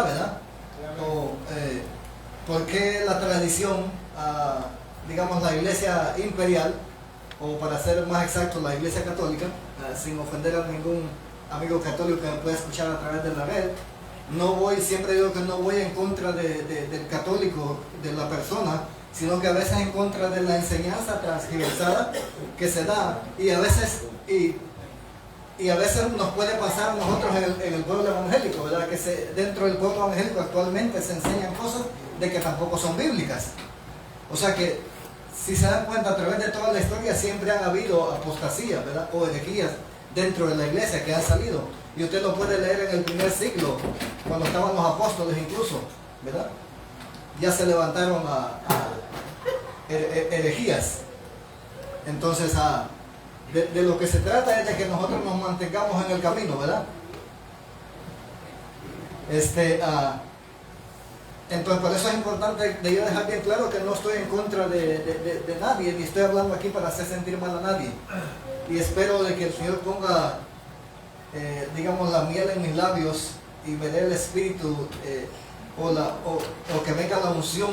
da, ¿verdad? O por qué la tradición, digamos la iglesia imperial, o para ser más exacto la iglesia católica, sin ofender a ningún amigo católico que me pueda escuchar a través de la red, siempre digo que no voy en contra del católico, de la persona, sino que a veces en contra de la enseñanza transgiversada que se da, y a veces nos puede pasar a nosotros en el pueblo evangélico, ¿verdad? Que dentro del pueblo evangélico actualmente se enseñan cosas de que tampoco son bíblicas. O sea que, si se dan cuenta, a través de toda la historia siempre han habido apostasías, ¿verdad? O herejías dentro de la iglesia que han salido. Y usted lo puede leer en el primer siglo, cuando estaban los apóstoles incluso, ¿verdad? Ya se levantaron a herejías. Entonces, de lo que se trata es de que nosotros nos mantengamos en el camino, ¿verdad? Entonces, por eso es importante de yo dejar bien claro que no estoy en contra de nadie, ni estoy hablando aquí para hacer sentir mal a nadie. Y espero de que el Señor ponga, digamos, la miel en mis labios y me dé el espíritu, o que venga la unción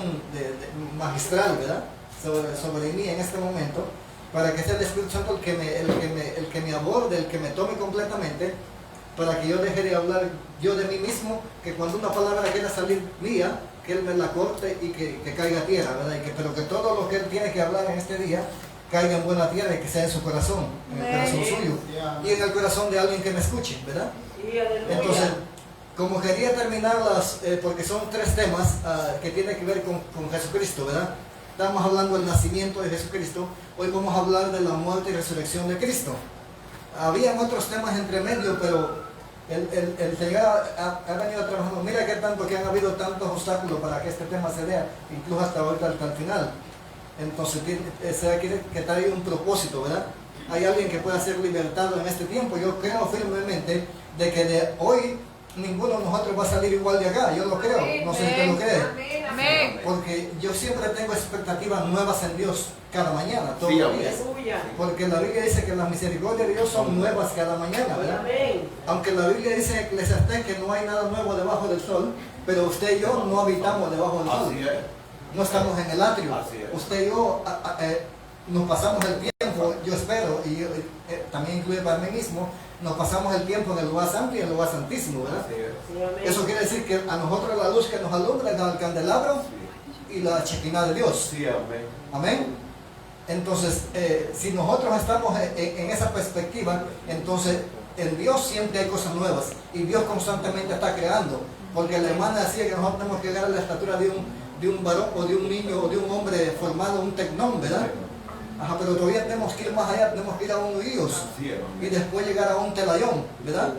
magistral, ¿verdad? Sobre mí en este momento, para que sea el Espíritu Santo el que me aborde, el que me tome completamente, para que yo deje de hablar yo de mí mismo, que cuando una palabra quiera salir mía, que Él me la corte y que caiga a tierra, ¿verdad? Pero que todo lo que Él tiene que hablar en este día caiga en buena tierra y que sea en su corazón, en el corazón suyo y en el corazón de alguien que me escuche, ¿verdad? Entonces, como quería terminarlas, porque son 3 temas que tienen que ver con Jesucristo, ¿verdad? Estamos hablando del nacimiento de Jesucristo, hoy vamos a hablar de la muerte y resurrección de Cristo. Habían otros temas entre medio, pero el Señor ha venido trabajando. Mira que tanto que han habido tantos obstáculos para que este tema se dé, incluso hasta ahorita, hasta el final. Entonces, se quiere que traiga un propósito, ¿verdad? Hay alguien que pueda ser libertado en este tiempo. Yo creo firmemente de que de hoy ninguno de nosotros va a salir igual de acá. Yo lo creo. No sé si usted lo cree. Amén. Porque yo siempre tengo expectativas nuevas en Dios cada mañana, todos los días. Porque la Biblia dice que las misericordias de Dios son nuevas cada mañana, ¿verdad? Aunque la Biblia dice en Eclesiastés que no hay nada nuevo debajo del sol, pero usted y yo no habitamos debajo del sol. No estamos en el atrio. Usted y yo nos pasamos el tiempo, yo espero, y también incluye para mí mismo, nos pasamos el tiempo en el lugar santo y en el lugar santísimo, ¿verdad? Eso quiere decir que a nosotros la luz que nos alumbra es el candelabro y la chequina de Dios. Amén. Entonces, si nosotros estamos en esa perspectiva, entonces en Dios siempre hay cosas nuevas y Dios constantemente está creando, porque la hermana decía que nosotros tenemos que llegar a la estatura de un varón o de un niño o de un hombre formado, un tecnón, ¿verdad? Ajá, pero todavía tenemos que ir más allá, tenemos que ir a un hijos y después llegar a un telayón, ¿verdad?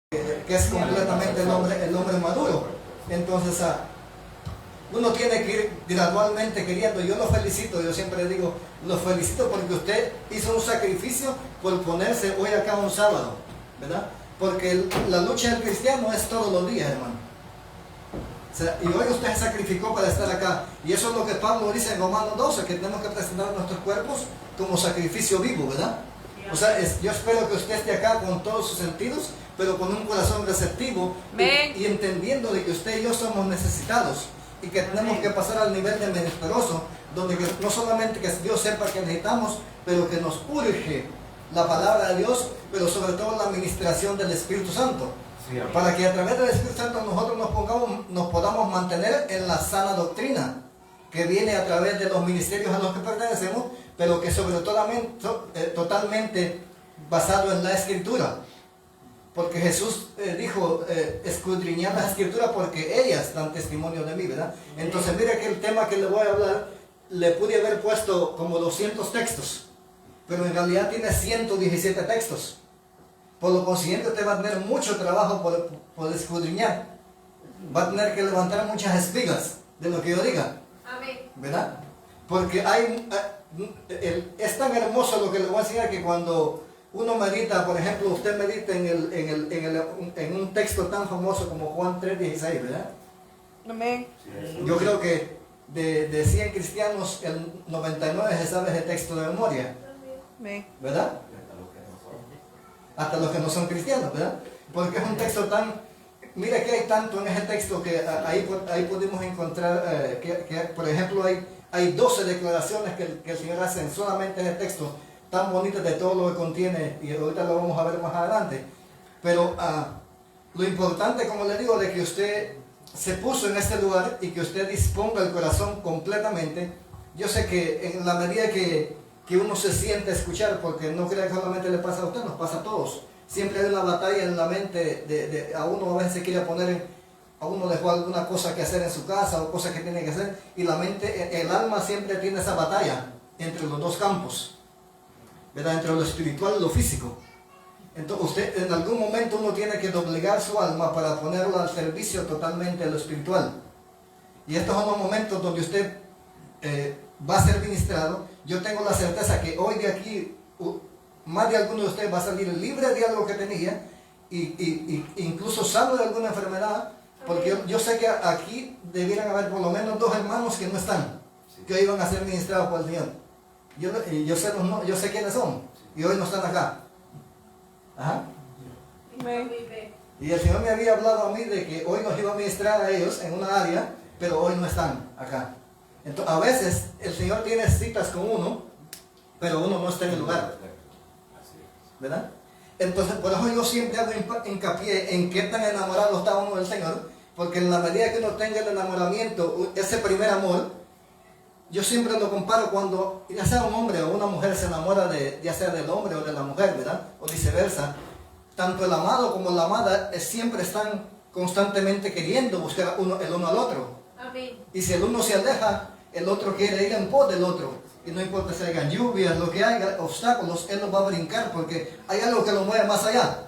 Que es completamente el hombre maduro. Entonces, uno tiene que ir gradualmente queriendo. Yo lo felicito, yo siempre digo, lo felicito porque usted hizo un sacrificio por ponerse hoy acá un sábado, ¿verdad? Porque la lucha del cristiano es todos los días, hermano. O sea, y hoy usted se sacrificó para estar acá. Y eso es lo que Pablo dice en Romanos 12, que tenemos que presentar nuestros cuerpos como sacrificio vivo, ¿verdad? O sea, yo espero que usted esté acá con todos sus sentidos, pero con un corazón receptivo y entendiendo de que usted y yo somos necesitados y que tenemos que pasar al nivel de menesteroso, donde no solamente que Dios sepa que necesitamos, pero que nos urge la palabra de Dios, pero sobre todo la administración del Espíritu Santo. Para que a través del Espíritu Santo nosotros nos podamos mantener en la sana doctrina que viene a través de los ministerios a los que pertenecemos, pero que sobre todo totalmente basado en la Escritura. Porque Jesús dijo, escudriñad las Escrituras porque ellas dan testimonio de mí, ¿verdad? Entonces mire que el tema que le voy a hablar, le pude haber puesto como 200 textos, pero en realidad tiene 117 textos. Por lo consiguiente usted va a tener mucho trabajo por escudriñar. Va a tener que levantar muchas espigas de lo que yo diga. Amén. ¿Verdad? Porque es tan hermoso lo que le voy a enseñar que cuando uno medita, por ejemplo, usted medita en un texto tan famoso como Juan 3:16, ¿verdad? Amén. Yo creo que de 100 cristianos, el 99 se sabe ese texto de memoria. Amén. ¿Verdad? Hasta los que no son cristianos, ¿verdad? Porque es un texto tan mire que hay tanto en ese texto que ahí pudimos encontrar por ejemplo, hay 12 declaraciones que el Señor hace solamente en el texto, tan bonitas de todo lo que contiene, y ahorita lo vamos a ver más adelante. Pero lo importante, como le digo, de que usted se puso en este lugar y que usted disponga el corazón completamente. Yo sé que en la medida que uno se siente a escuchar, porque no crea que solamente le pasa a usted, nos pasa a todos. Siempre hay una batalla en la mente a uno a veces se quiere poner, a uno dejó alguna cosa que hacer en su casa o cosas que tiene que hacer, y la mente, el alma siempre tiene esa batalla entre los dos campos, ¿verdad? Entre lo espiritual y lo físico. Entonces usted, en algún momento uno tiene que doblegar su alma para ponerlo al servicio totalmente de lo espiritual. Y estos son los momentos donde usted va a ser ministrado. Yo tengo la certeza que hoy de aquí más de alguno de ustedes va a salir libre de algo que tenía, y incluso sano de alguna enfermedad, porque yo sé que aquí debieran haber por lo menos 2 hermanos que no están, que hoy van a ser ministrados por el Señor. Yo sé quiénes son, y hoy no están acá. Ajá. Y el Señor me había hablado a mí de que hoy nos iba a ministrar a ellos en una área, pero hoy no están acá. Entonces, a veces el Señor tiene citas con uno, pero uno no está en el lugar, ¿verdad? Entonces, por eso yo siempre hago hincapié en qué tan enamorado está uno del Señor, porque en la medida que uno tenga el enamoramiento, ese primer amor, yo siempre lo comparo cuando ya sea un hombre o una mujer se enamora ya sea del hombre o de la mujer, ¿verdad? O viceversa. Tanto el amado como la amada siempre están constantemente queriendo buscar el uno al otro. Amén. Y si el uno se aleja, el otro quiere ir en pos del otro. Y no importa si hayan lluvias, lo que haya, obstáculos, él los va a brincar porque hay algo que lo mueve más allá.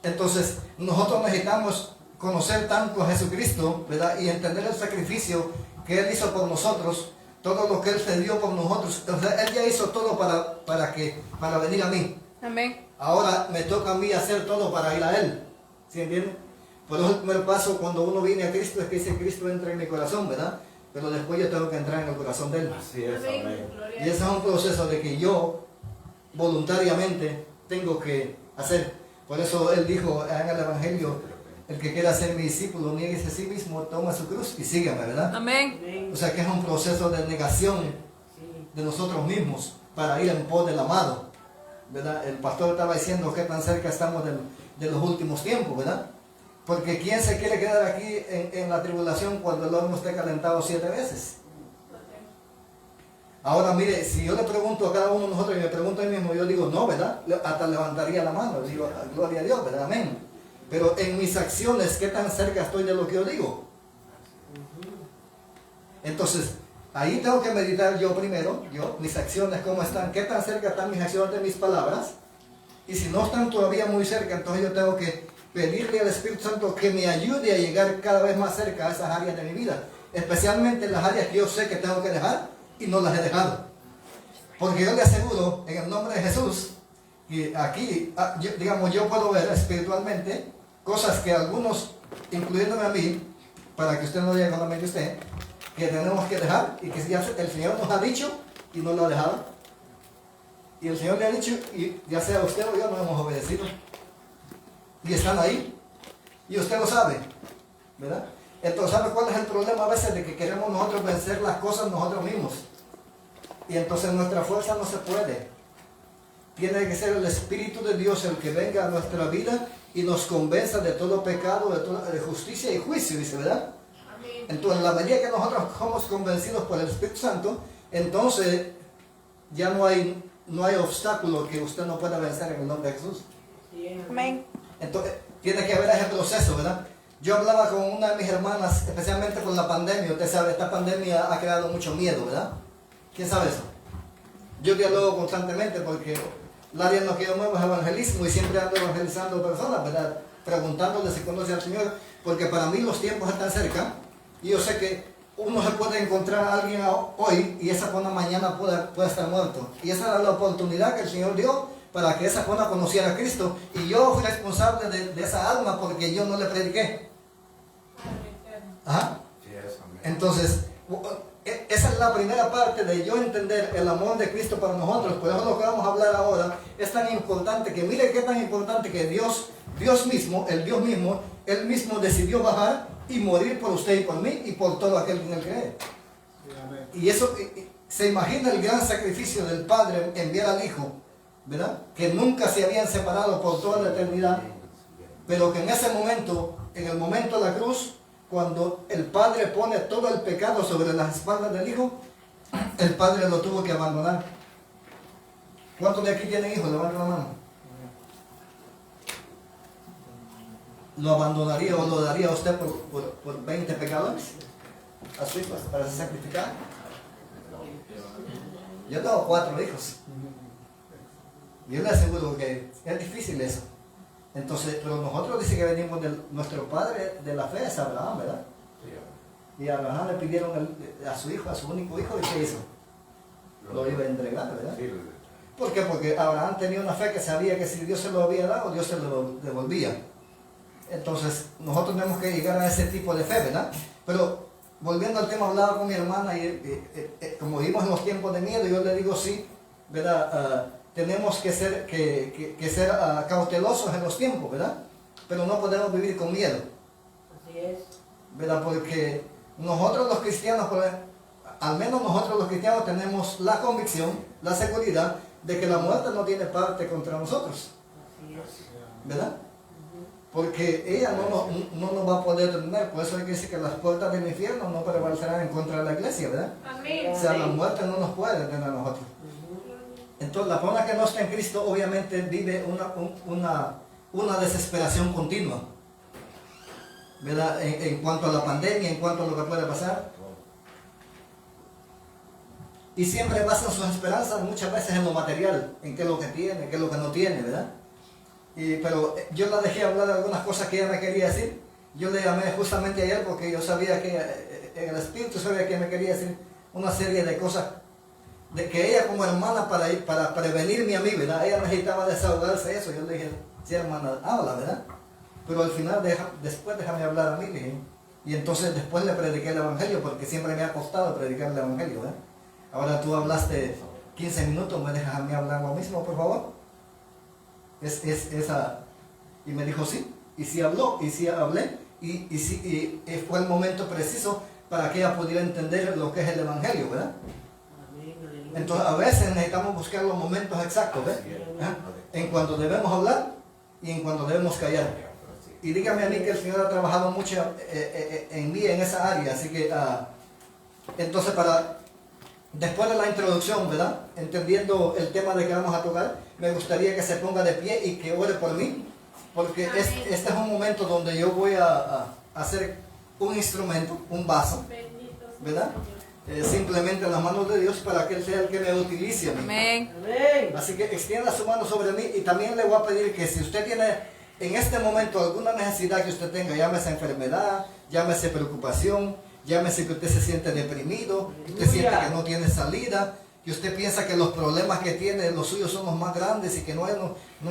Entonces, nosotros necesitamos conocer tanto a Jesucristo, ¿verdad? Y entender el sacrificio que Él hizo por nosotros, todo lo que Él se dio por nosotros. O sea, Él ya hizo todo para venir a mí. Amén. Ahora me toca a mí hacer todo para ir a Él. ¿Sí entienden? Por eso el primer paso cuando uno viene a Cristo es que dice: Cristo entra en mi corazón, ¿verdad? Pero después yo tengo que entrar en el corazón de Él. Así es, amén. Y ese es un proceso de que yo voluntariamente tengo que hacer. Por eso Él dijo en el Evangelio: el que quiera ser mi discípulo, nieguese a sí mismo, toma su cruz y sígame, ¿verdad? Amén. O sea que es un proceso de negación de nosotros mismos para ir en pos del amado, ¿verdad? El pastor estaba diciendo que tan cerca estamos de los últimos tiempos, ¿verdad? Porque ¿quién se quiere quedar aquí en la tribulación cuando el horno esté calentado 7 veces? Ahora mire, si yo le pregunto a cada uno de nosotros y me pregunto a mí mismo, yo digo no, ¿verdad? Hasta levantaría la mano, digo gloria a Dios, ¿verdad? Amén. Pero en mis acciones, ¿qué tan cerca estoy de lo que yo digo? Entonces, ahí tengo que meditar yo primero, mis acciones, ¿cómo están? ¿Qué tan cerca están mis acciones de mis palabras? Y si no están todavía muy cerca, entonces yo tengo que pedirle al Espíritu Santo que me ayude a llegar cada vez más cerca a esas áreas de mi vida. Especialmente las áreas que yo sé que tengo que dejar y no las he dejado. Porque yo le aseguro, en el nombre de Jesús, que aquí, yo puedo ver espiritualmente cosas que algunos, incluyéndome a mí, para que usted no diga solamente usted, que tenemos que dejar y que ya el Señor nos ha dicho y no lo ha dejado. Y el Señor le ha dicho, y ya sea usted o yo, no hemos obedecido. Y están ahí. Y usted lo sabe, ¿verdad? Entonces, ¿sabe cuál es el problema a veces? De que queremos nosotros vencer las cosas nosotros mismos. Y entonces nuestra fuerza no se puede. Tiene que ser el Espíritu de Dios el que venga a nuestra vida y nos convenza de todo pecado, de justicia y juicio, dice, ¿verdad? Amén. Entonces, en la medida que nosotros somos convencidos por el Espíritu Santo, entonces ya no hay obstáculo que usted no pueda vencer en el nombre de Jesús. Amén. Entonces, tiene que haber ese proceso, ¿verdad? Yo hablaba con una de mis hermanas, especialmente con la pandemia. Usted sabe, esta pandemia ha creado mucho miedo, ¿verdad? ¿Quién sabe eso? Yo dialogo constantemente porque el área en la que yo muevo es evangelismo y siempre ando evangelizando personas, ¿verdad? Preguntándoles si conocen al Señor, porque para mí los tiempos están cerca y yo sé que uno se puede encontrar a alguien hoy y esa persona mañana puede estar muerto. Y esa era la oportunidad que el Señor dio para que esa persona conociera a Cristo. Y yo fui responsable de esa alma porque yo no le prediqué. Ajá. Entonces, esa es la primera parte de yo entender el amor de Cristo para nosotros. Por eso lo que vamos a hablar ahora es tan importante, que mire qué tan importante que Dios Dios mismo, el Dios mismo, Él mismo decidió bajar y morir por usted y por mí y por todo aquel que en Él cree. Y eso, se imagina el gran sacrificio del Padre enviar al Hijo, ¿verdad? Que nunca se habían separado por toda la eternidad, pero que en ese momento, en el momento de la cruz, cuando el Padre pone todo el pecado sobre las espaldas del Hijo, el Padre lo tuvo que abandonar. ¿Cuántos de aquí tienen hijos? Levanten la mano. ¿Lo abandonaría o lo daría a usted por 20 pecadores? ¿A su hijo para sacrificar? Yo tengo 4 hijos. Yo le aseguro que es difícil eso. Entonces, pero nosotros dice que venimos de nuestro padre de la fe, es Abraham, ¿verdad? Y a Abraham le pidieron a su hijo, a su único hijo, ¿y qué hizo? Lo iba a entregar, ¿verdad? ¿Por qué? Porque Abraham tenía una fe que sabía que si Dios se lo había dado, Dios se lo devolvía. Entonces, nosotros tenemos que llegar a ese tipo de fe, ¿verdad? Pero, volviendo al tema, hablaba con mi hermana y como vivimos en los tiempos de miedo, yo le digo sí, ¿verdad? Tenemos que ser, cautelosos en los tiempos, ¿verdad? Pero no podemos vivir con miedo. Así es. ¿Verdad? Porque nosotros los cristianos, al menos nosotros los cristianos tenemos la convicción, la seguridad de que la muerte no tiene parte contra nosotros. Así es. ¿Verdad? Porque ella no nos va a poder detener. Por eso hay que decir que las puertas del infierno no prevalecerán en contra de la iglesia, ¿verdad? Amén. O sea, la muerte no nos puede detener a nosotros. Entonces, la persona que no está en Cristo obviamente vive una desesperación continua, ¿verdad? En cuanto a la pandemia, en cuanto a lo que puede pasar. Y siempre basan sus esperanzas muchas veces en lo material, en qué es lo que tiene, qué es lo que no tiene, ¿verdad? Pero yo la dejé hablar de algunas cosas que ella me quería decir. Yo le llamé justamente ayer porque yo sabía que en el espíritu sabía que me quería decir una serie de cosas de que ella como hermana para prevenirme a mí, ¿verdad? Ella necesitaba desahogarse de eso. Yo le dije, sí hermana, habla, ¿verdad? Pero al final después déjame hablar a mí, le dije. Y entonces después le prediqué el evangelio porque siempre me ha costado predicar el evangelio, ¿verdad? Ahora tú hablaste 15 minutos, ¿me dejas a mí hablar lo mismo, por favor? Y me dijo sí, y sí habló, y sí hablé, y fue el momento preciso para que ella pudiera entender lo que es el evangelio, ¿verdad? Entonces a veces necesitamos buscar los momentos exactos, ¿ves? En cuanto debemos hablar y en cuanto debemos callar. Y dígame a mí que el Señor ha trabajado mucho en mí en esa área, así que entonces después de la introducción, ¿verdad? Entendiendo el tema de que vamos a tocar, me gustaría que se ponga de pie y que ore por mí, porque este es un momento donde yo voy a hacer un instrumento, un vaso, ¿verdad? Simplemente en las manos de Dios para que Él sea el que me utilice a mí. Amén. Así que extienda su mano sobre mí y también le voy a pedir que si usted tiene en este momento alguna necesidad que usted tenga, llámese enfermedad, llámese preocupación, llámese que usted se siente deprimido, que usted siente que no tiene salida, que usted piensa que los problemas que tiene, los suyos son los más grandes y que no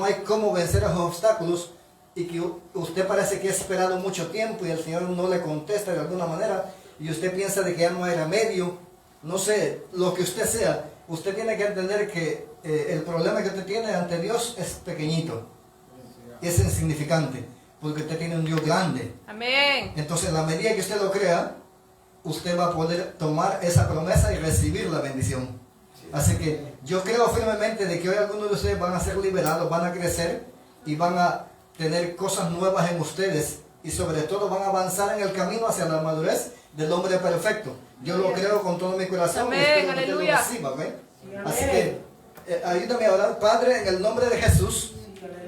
hay cómo vencer a los obstáculos y que usted parece que ha esperado mucho tiempo y el Señor no le contesta de alguna manera y usted piensa de que ya no hay remedio, no sé, lo que usted sea, usted tiene que entender que el problema que usted tiene ante Dios es pequeñito, es insignificante, porque usted tiene un Dios grande. Amén. Entonces, en la medida que usted lo crea, usted va a poder tomar esa promesa y recibir la bendición. Así que yo creo firmemente de que hoy algunos de ustedes van a ser liberados, van a crecer y van a tener cosas nuevas en ustedes y sobre todo van a avanzar en el camino hacia la madurez del hombre perfecto. Yo lo creo con todo mi corazón. Amén, aleluya. Así que ayúdame a orar. Padre, en el nombre de Jesús,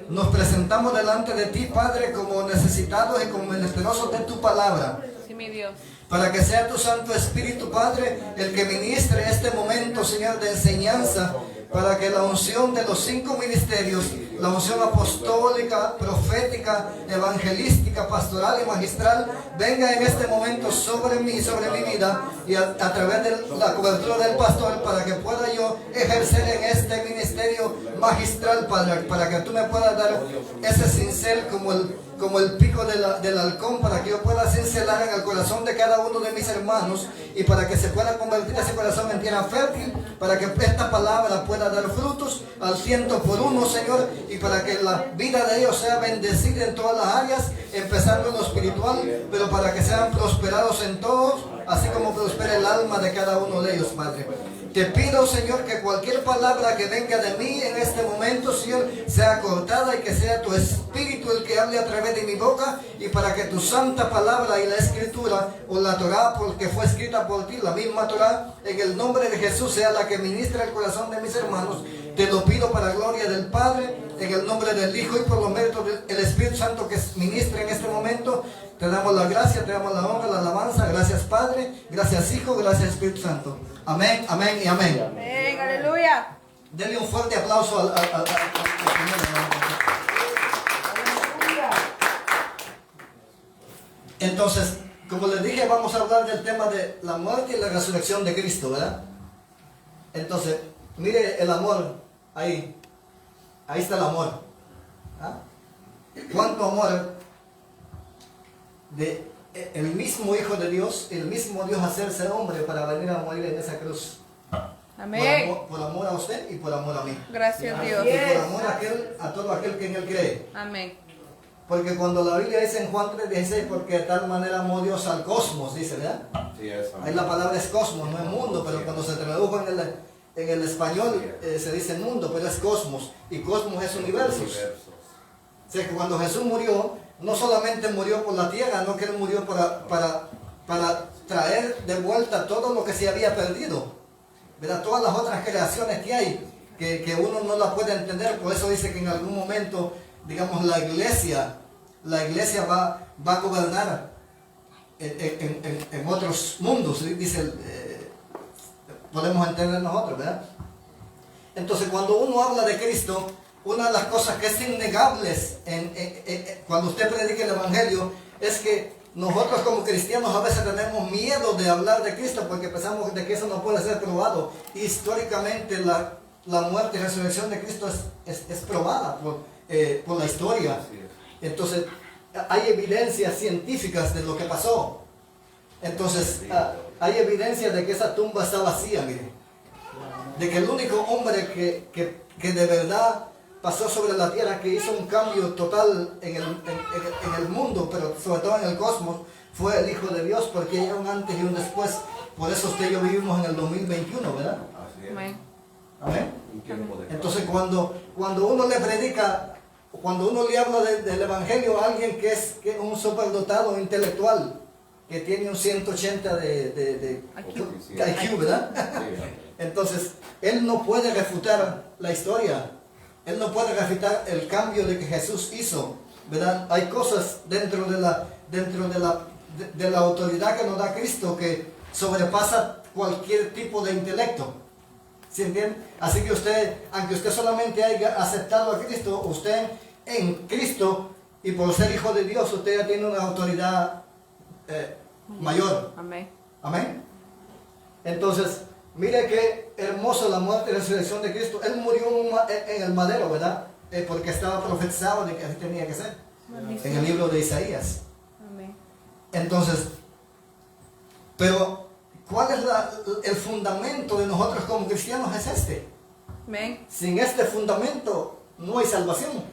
nos presentamos delante de ti, Padre, como necesitados y como menesterosos de tu palabra. Sí, mi Dios. Para que sea tu Santo Espíritu, Padre, el que ministre este momento, Señor, de enseñanza, para que la unción de los 5 ministerios, la unción apostólica, profética, evangelística, pastoral y magistral, venga en este momento sobre mí y sobre mi vida, y a través de la cobertura del pastor, para que pueda yo ejercer en este ministerio magistral, Padre, para que tú me puedas dar ese cincel como el pico del halcón, para que yo pueda cincelar en el corazón de cada uno de mis hermanos y para que se pueda convertir ese corazón en tierra fértil, para que esta palabra pueda dar frutos al 100 por 1, Señor, y para que la vida de ellos sea bendecida en todas las áreas, empezando en lo espiritual, pero para que sean prosperados en todos, así como prospera el alma de cada uno de ellos, Padre. Te pido, Señor, que cualquier palabra que venga de mí en este momento, Señor, sea cortada y que sea tu Espíritu el que hable a través de mi boca, y para que tu santa palabra y la Escritura, o la Torá, porque fue escrita por ti, la misma Torá, en el nombre de Jesús, sea la que ministra el corazón de mis hermanos. Te lo pido para gloria del Padre, en el nombre del Hijo y por los méritos del Espíritu Santo que ministra en este momento. Te damos la gracia, te damos la honra, la alabanza. Gracias, Padre, gracias, Hijo, gracias, Espíritu Santo. Amén, amén y amén. Amén, aleluya. Denle un fuerte aplauso al Señor. Entonces, como les dije, vamos a hablar del tema de la muerte y la resurrección de Cristo, ¿verdad? Entonces, mire el amor ahí. Ahí está el amor. ¿Ah? ¿Cuánto amor de el mismo Hijo de Dios, el mismo Dios hacerse hombre para venir a morir en esa cruz? Amén. Por amor a usted y por amor a mí. Gracias, Dios. Y por amor a todo aquel que en Él cree. Amén. Porque cuando la Biblia dice en Juan 3:16, porque de tal manera amó Dios al cosmos, dice, ¿verdad? Sí, eso. Ahí la palabra es cosmos, no es mundo, pero cuando se tradujo en el español se dice mundo, pero es cosmos. Y cosmos es universos. O sea que cuando Jesús murió, no solamente murió por la tierra, no que Él murió para traer de vuelta todo lo que se había perdido. ¿Verdad? Todas las otras creaciones que hay, que uno no la puede entender. Por eso dice que en algún momento, digamos, la iglesia va a gobernar en otros mundos, dice, podemos entender nosotros, ¿verdad? Entonces, cuando uno habla de Cristo, una de las cosas que es innegables cuando usted predica el Evangelio es que nosotros como cristianos a veces tenemos miedo de hablar de Cristo porque pensamos de que eso no puede ser probado. Históricamente la muerte y resurrección de Cristo es probada por la historia. Entonces hay evidencias científicas de lo que pasó. Entonces hay evidencia de que esa tumba está vacía, mire. De que el único hombre que de verdad pasó sobre la tierra, que hizo un cambio total en el mundo, pero sobre todo en el cosmos, fue el Hijo de Dios, porque hay un antes y un después. Por eso usted y yo vivimos en el 2021, ¿verdad? Amén. Amén. Entonces cuando uno le predica, cuando uno le habla del Evangelio a alguien que es un superdotado intelectual, que tiene un 180 de IQ, ¿verdad? Entonces, él no puede refutar la historia. Él no puede refutar el cambio de que Jesús hizo, ¿verdad? Hay cosas dentro de la autoridad que nos da Cristo que sobrepasa cualquier tipo de intelecto. ¿Sí entiende? Así que usted, aunque usted solamente haya aceptado a Cristo, usted en Cristo y por ser hijo de Dios, usted ya tiene una autoridad mayor. Amén. Amén. Entonces, mire qué hermoso la muerte y la resurrección de Cristo. Él murió en el madero, ¿verdad? Porque estaba profetizado de que así tenía que ser. Buenísimo. En el libro de Isaías. Amén. Entonces, pero ¿cuál es el fundamento de nosotros como cristianos? Es este. Amén. Sin este fundamento no hay salvación.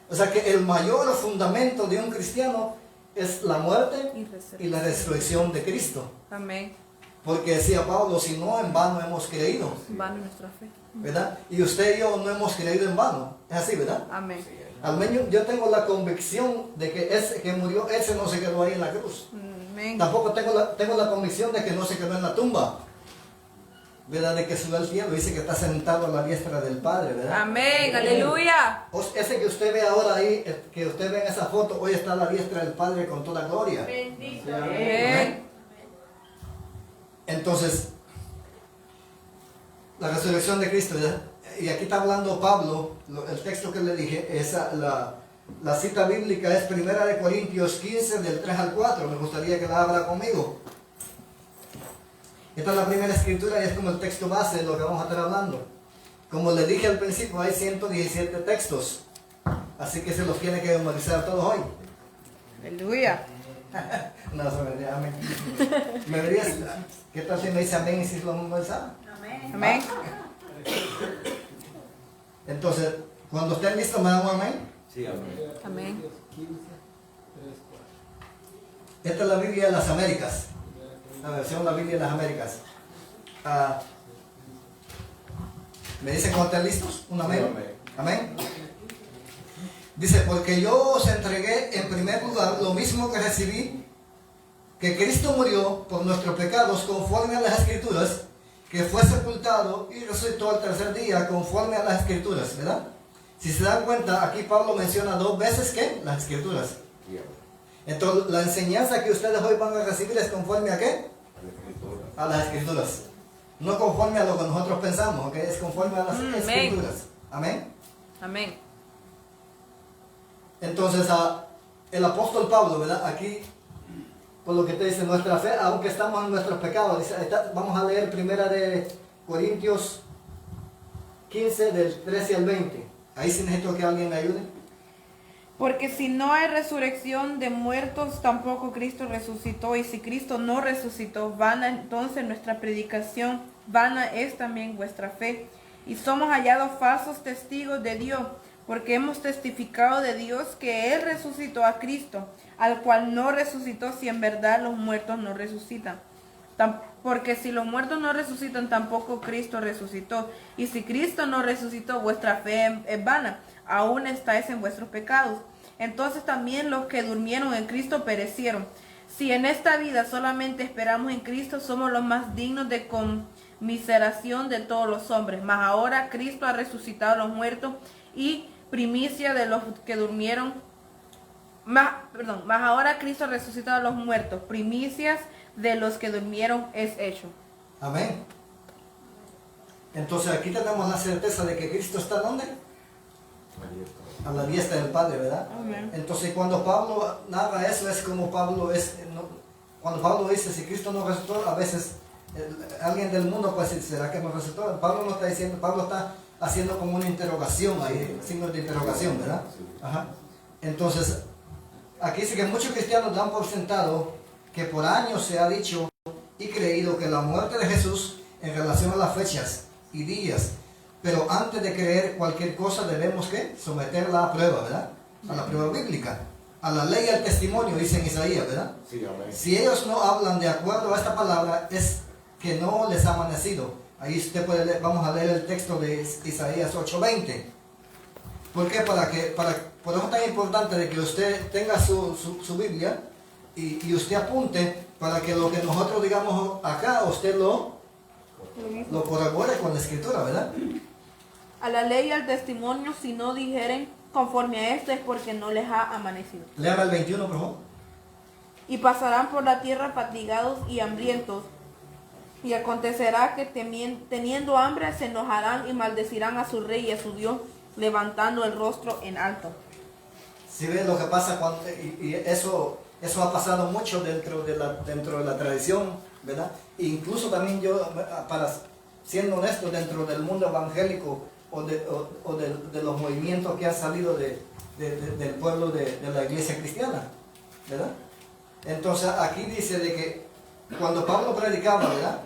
O sea que el mayor fundamento de un cristiano es la muerte y la resurrección de Cristo. Amén. Porque decía Pablo, si no, en vano hemos creído. En vano nuestra fe. ¿Verdad? Y usted y yo no hemos creído en vano. Es así, ¿verdad? Amén. Al menos yo tengo la convicción de que ese que murió, ese no se quedó ahí en la cruz. Amén. Tampoco tengo la convicción de que no se quedó en la tumba. ¿Verdad? De que subió al cielo, dice que está sentado a la diestra del Padre, ¿verdad? Amén. Aleluya. Ese que usted ve ahora ahí, que usted ve en esa foto, hoy está a la diestra del Padre con toda gloria. Bendito. Amén. Entonces, la resurrección de Cristo, ¿verdad? Y aquí está hablando Pablo, el texto que le dije, la cita bíblica es 1 Corintios 15, del 3 al 4, me gustaría que la abra conmigo. Esta es la primera escritura y es como el texto base de lo que vamos a estar hablando. Como le dije al principio, hay 117 textos, así que se los tiene que memorizar todos hoy. Aleluya. No, se me diría amén. ¿Me verías? ¿Qué tal si me dice amén y si lo memorizaba? Amén. Entonces, Cuando estén listos, me dan un amén. Sí, amén. Amén. Esta es la Biblia de las Américas. La versión de la Biblia de las Américas. ¿Me dicen cuando estén listos? Un amén. Amén. Dice, porque yo os entregué en primer lugar lo mismo que recibí, que Cristo murió por nuestros pecados conforme a las Escrituras, que fue sepultado y resucitó al tercer día conforme a las Escrituras, ¿verdad? Si se dan cuenta, aquí Pablo menciona 2 veces que las Escrituras. Entonces, la enseñanza que ustedes hoy van a recibir es conforme a qué? A las Escrituras. No conforme a lo que nosotros pensamos, ¿ok? Es conforme a las Escrituras. Amén. Amén. Entonces, el apóstol Pablo, ¿verdad? Aquí, por lo que te dice, nuestra fe, aunque estamos en nuestros pecados, dice, vamos a leer 1 Corintios 15, del 13 al 20. Ahí sí necesito que alguien me ayude. Porque si no hay resurrección de muertos, tampoco Cristo resucitó. Y si Cristo no resucitó, vana entonces nuestra predicación, vana es también vuestra fe. Y somos hallados falsos testigos de Dios, porque hemos testificado de Dios que Él resucitó a Cristo, al cual no resucitó si en verdad los muertos no resucitan. Porque si los muertos no resucitan, tampoco Cristo resucitó. Y si Cristo no resucitó, vuestra fe es vana, aún estáis en vuestros pecados. Entonces también los que durmieron en Cristo perecieron. Si en esta vida solamente esperamos en Cristo, somos los más dignos de conmiseración de todos los hombres. Mas ahora Cristo ha resucitado a los muertos y primicia de los que durmieron. Mas ahora Cristo ha resucitado a los muertos, primicias de los que durmieron es hecho. Amén. Entonces aquí tenemos la certeza de que Cristo está ¿dónde? A la diestra del Padre, ¿verdad? Amén. Entonces cuando Pablo narra eso es como Pablo es, cuando Pablo dice si Cristo no resucitó, a veces alguien del mundo puede decir, ¿será que no resucitó? Pablo no está diciendo, Pablo está haciendo como una interrogación ahí, signos de interrogación, ¿verdad? Ajá. Entonces aquí dice que muchos cristianos dan por sentado que por años se ha dicho y creído que la muerte de Jesús en relación a las fechas y días, pero antes de creer cualquier cosa debemos ¿qué? Someterla a prueba, ¿verdad? A la prueba bíblica, a la ley y al testimonio, dice en Isaías, ¿verdad? Sí, amén. Si ellos no hablan de acuerdo a esta palabra, es que no les ha amanecido. Ahí usted puede leer, vamos a leer el texto de Isaías 8:20. ¿Por qué? Por eso es tan importante de que usted tenga su Biblia y usted apunte para que lo que nosotros digamos acá, usted lo corrobore con la Escritura, ¿verdad? A la ley y al testimonio, si no dijeren conforme a esto, es porque no les ha amanecido. Léame el 21, por favor. Y pasarán por la tierra fatigados y hambrientos. Y acontecerá que teniendo hambre se enojarán y maldecirán a su rey y a su Dios, levantando el rostro en alto. Si ves lo que pasa cuando, y eso ha pasado mucho dentro de la tradición, ¿verdad? E incluso también yo, siendo honesto, dentro del mundo evangélico o de los movimientos que han salido del pueblo de la iglesia cristiana, ¿verdad? Entonces aquí dice de que cuando Pablo predicaba, ¿verdad?,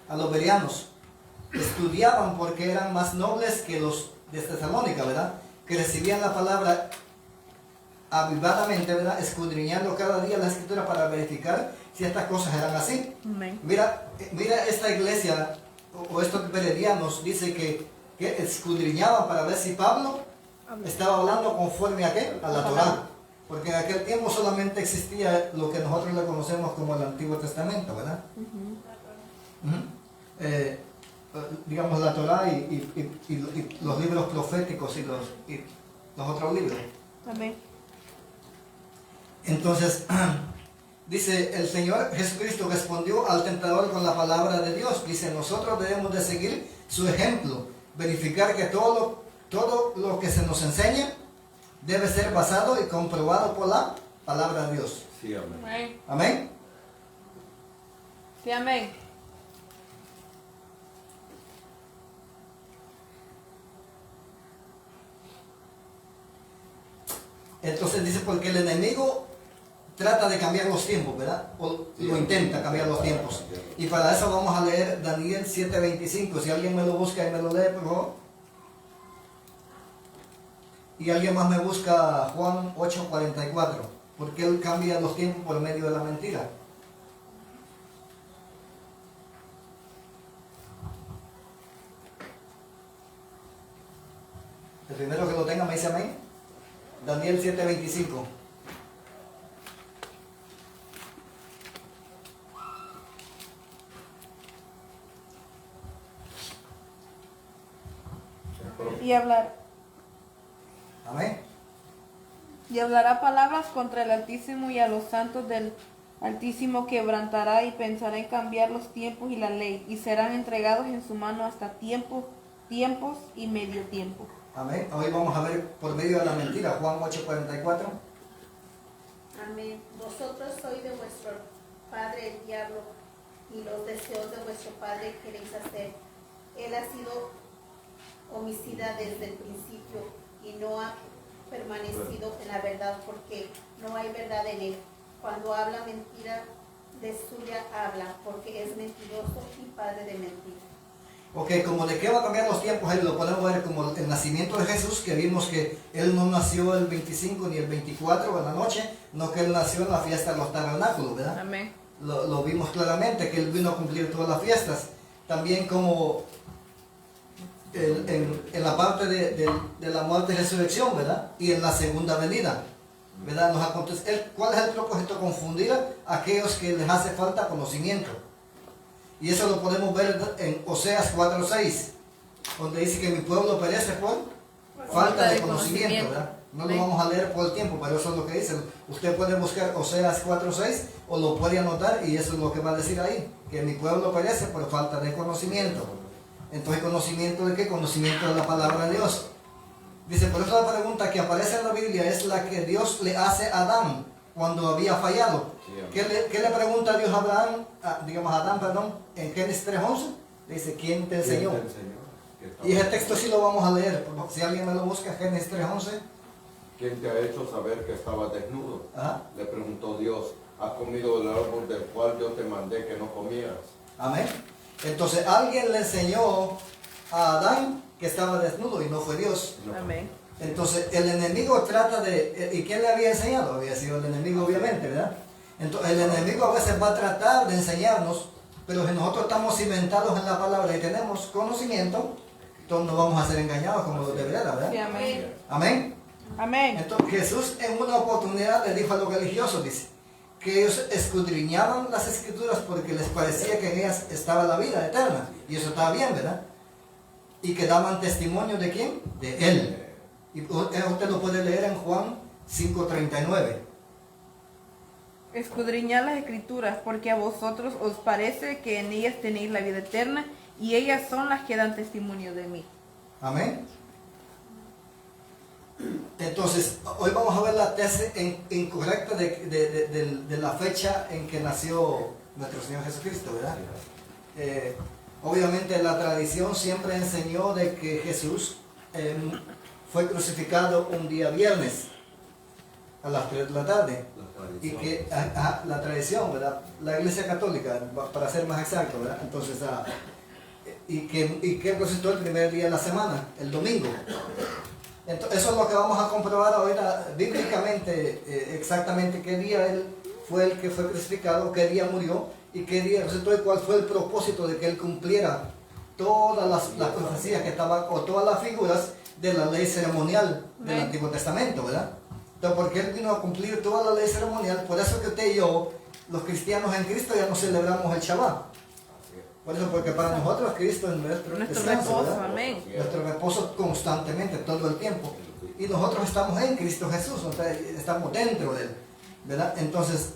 a los bereanos, estudiaban porque eran más nobles que los de Tesalónica, ¿verdad?, que recibían la palabra avivadamente, ¿verdad?, escudriñando cada día la Escritura para verificar si estas cosas eran así. Amén. Mira esta iglesia o estos beredianos, dice que escudriñaban para ver si Pablo estaba hablando conforme a ¿qué? A la Torá. Porque en aquel tiempo solamente existía lo que nosotros le conocemos como el Antiguo Testamento, ¿verdad? Digamos la Torá y los libros proféticos y los otros libros. Amén. Entonces, dice, el Señor Jesucristo respondió al tentador con la palabra de Dios. Dice, nosotros debemos de seguir su ejemplo, verificar que todo lo que se nos enseña debe ser basado y comprobado por la palabra de Dios. Sí, amén. Amén. Sí, amén. Entonces dice, porque el enemigo trata de cambiar los tiempos, ¿verdad? O lo intenta cambiar los tiempos. Y para eso vamos a leer Daniel 7:25. Si alguien me lo busca y me lo lee, por favor. Y alguien más me busca Juan 8:44, porque él cambia los tiempos por medio de la mentira. El primero que lo tenga me dice amén. Daniel 7:25. Amén. Y hablará palabras contra el Altísimo y a los santos del Altísimo quebrantará y pensará en cambiar los tiempos y la ley, y serán entregados en su mano hasta tiempos y medio tiempo. Amén. Hoy vamos a ver por medio de la mentira, Juan 8:44. Amén. Vosotros sois de vuestro padre el diablo, y los deseos de vuestro padre queréis hacer. Él ha sido homicida desde el principio y no ha permanecido en la verdad, porque no hay verdad en él. Cuando habla mentira, de suya habla, porque es mentiroso y padre de mentira. Ok, como de qué va a cambiar los tiempos, ahí lo podemos ver como el nacimiento de Jesús, que vimos que él no nació el 25 ni el 24 en la noche, no que él nació en la fiesta de los tabernáculos, ¿verdad? Amén. Lo vimos claramente, que él vino a cumplir todas las fiestas. También como en la parte de la muerte y resurrección, ¿verdad? Y en la segunda venida, ¿verdad? ¿Cuál es el propósito? Confundir a aquellos que les hace falta conocimiento. Y eso lo podemos ver en Oseas 4:6, donde dice que mi pueblo perece por falta de conocimiento, ¿verdad? No lo vamos a leer por el tiempo, pero eso es lo que dice. Usted puede buscar Oseas 4:6 o lo puede anotar y eso es lo que va a decir ahí, que mi pueblo perece por falta de conocimiento. Entonces, ¿conocimiento de qué? Conocimiento de la palabra de Dios. Dice, por eso la pregunta que aparece en la Biblia es la que Dios le hace a Adán cuando había fallado. ¿Qué le pregunta Dios a Abraham, a Adán, perdón, en Génesis 3:11? Dice, ¿quién te enseñó? Y ese texto sí lo vamos a leer. Si alguien me lo busca, Génesis 3:11. ¿Quién te ha hecho saber que estaba desnudo? Ajá. Le preguntó Dios, ¿has comido del árbol del cual yo te mandé que no comieras? Amén. Entonces alguien le enseñó a Adán que estaba desnudo y no fue Dios. No. Amén. Entonces el enemigo trata de... ¿Y quién le había enseñado? Había sido el enemigo, obviamente, ¿verdad? Entonces el enemigo a veces va a tratar de enseñarnos, pero si nosotros estamos cimentados en la palabra y tenemos conocimiento, entonces no vamos a ser engañados como de verdad, ¿verdad? Sí, amén. Amén. Amén. Entonces Jesús en una oportunidad le dijo a los religiosos, dice, que ellos escudriñaban las escrituras porque les parecía que en ellas estaba la vida eterna. Y eso estaba bien, ¿verdad? Y que daban testimonio ¿de quién? De Él. Y usted lo puede leer en Juan 5:39. Escudriñad las escrituras, porque a vosotros os parece que en ellas tenéis la vida eterna, y ellas son las que dan testimonio de mí. Amén. Entonces, hoy vamos a ver la tesis incorrecta de la fecha en que nació nuestro Señor Jesucristo, ¿verdad? Obviamente la tradición siempre enseñó de que Jesús fue crucificado un día viernes a las 3 de la tarde. Y que la tradición, ¿verdad? La Iglesia Católica, para ser más exacto, ¿verdad? Entonces, y que resucitó el primer día de la semana, el domingo. Entonces, eso es lo que vamos a comprobar ahora bíblicamente, exactamente qué día él fue el que fue crucificado, qué día murió y qué día resucitó y cuál fue el propósito de que él cumpliera todas las profecías que estaban, o todas las figuras de la ley ceremonial del Antiguo Testamento, ¿verdad? Entonces, porque él vino a cumplir toda la ley ceremonial, por eso que usted y yo, los cristianos en Cristo, ya no celebramos el Shabbat. Por eso, porque para nosotros Cristo es nuestro descanso, reposo, amén. Nuestro reposo constantemente, todo el tiempo. Y nosotros estamos en Cristo Jesús, estamos dentro de Él, ¿verdad? Entonces,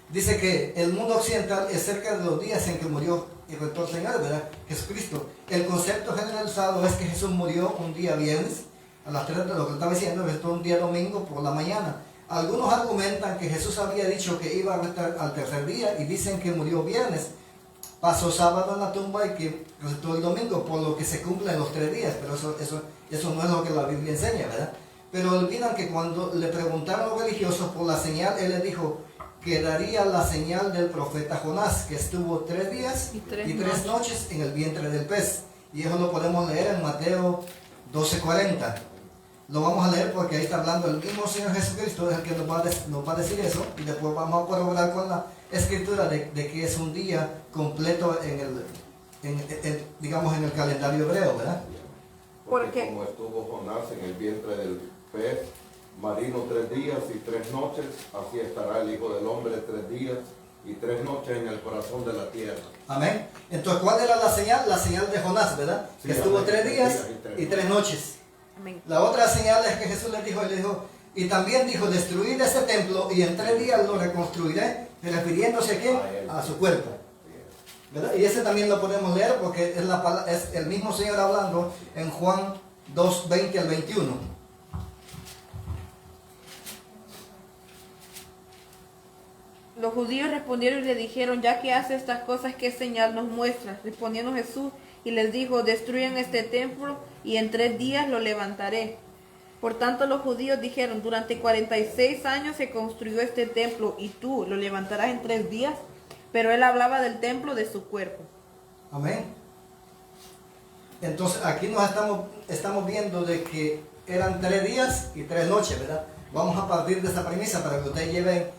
dice que el mundo occidental es cerca de los días en que murió y retornó el Señor, ¿verdad? Jesucristo. El concepto generalizado es que Jesús murió un día viernes, a las 3 de lo que estaba diciendo, esto un día domingo por la mañana. Algunos argumentan que Jesús había dicho que iba a resucitar al tercer día y dicen que murió viernes. Pasó sábado en la tumba y que resucitó el domingo, por lo que se cumplen los 3 días, pero eso no es lo que la Biblia enseña, ¿verdad? Pero olvidan que cuando le preguntaron a los religiosos por la señal, él les dijo que daría la señal del profeta Jonás, que estuvo 3 días y 3 noches en el vientre del pez. Y eso lo podemos leer en Mateo 12:40. Lo vamos a leer porque ahí está hablando el mismo Señor Jesucristo, es el que nos va a decir eso, y después vamos a corroborar con la escritura de que es un día completo digamos en el calendario hebreo, ¿verdad? Porque como estuvo Jonás en el vientre del pez marino 3 días y 3 noches, así estará el Hijo del Hombre 3 días y 3 noches en el corazón de la tierra. Amén. Entonces, ¿cuál era la señal? La señal de Jonás, ¿verdad? Sí, que estuvo 3 días y 3 noches. Amén. La otra señal es que Jesús le dijo, y también dijo, destruid este templo y en 3 días lo reconstruiré, refiriéndose ¿a quién? A su cuerpo. ¿Verdad? Y ese también lo podemos leer porque es el mismo Señor hablando en Juan 2, 20 al 21. Los judíos respondieron y le dijeron, ya que hace estas cosas, ¿qué señal nos muestra? Respondiendo Jesús y les dijo, destruyan este templo y en 3 días lo levantaré. Por tanto los judíos dijeron, durante 46 años se construyó este templo y tú lo levantarás en 3 días. Pero él hablaba del templo de su cuerpo. Amén. Entonces aquí nos estamos viendo de que eran 3 días y 3 noches, ¿verdad? Vamos a partir de esa premisa para que ustedes lleven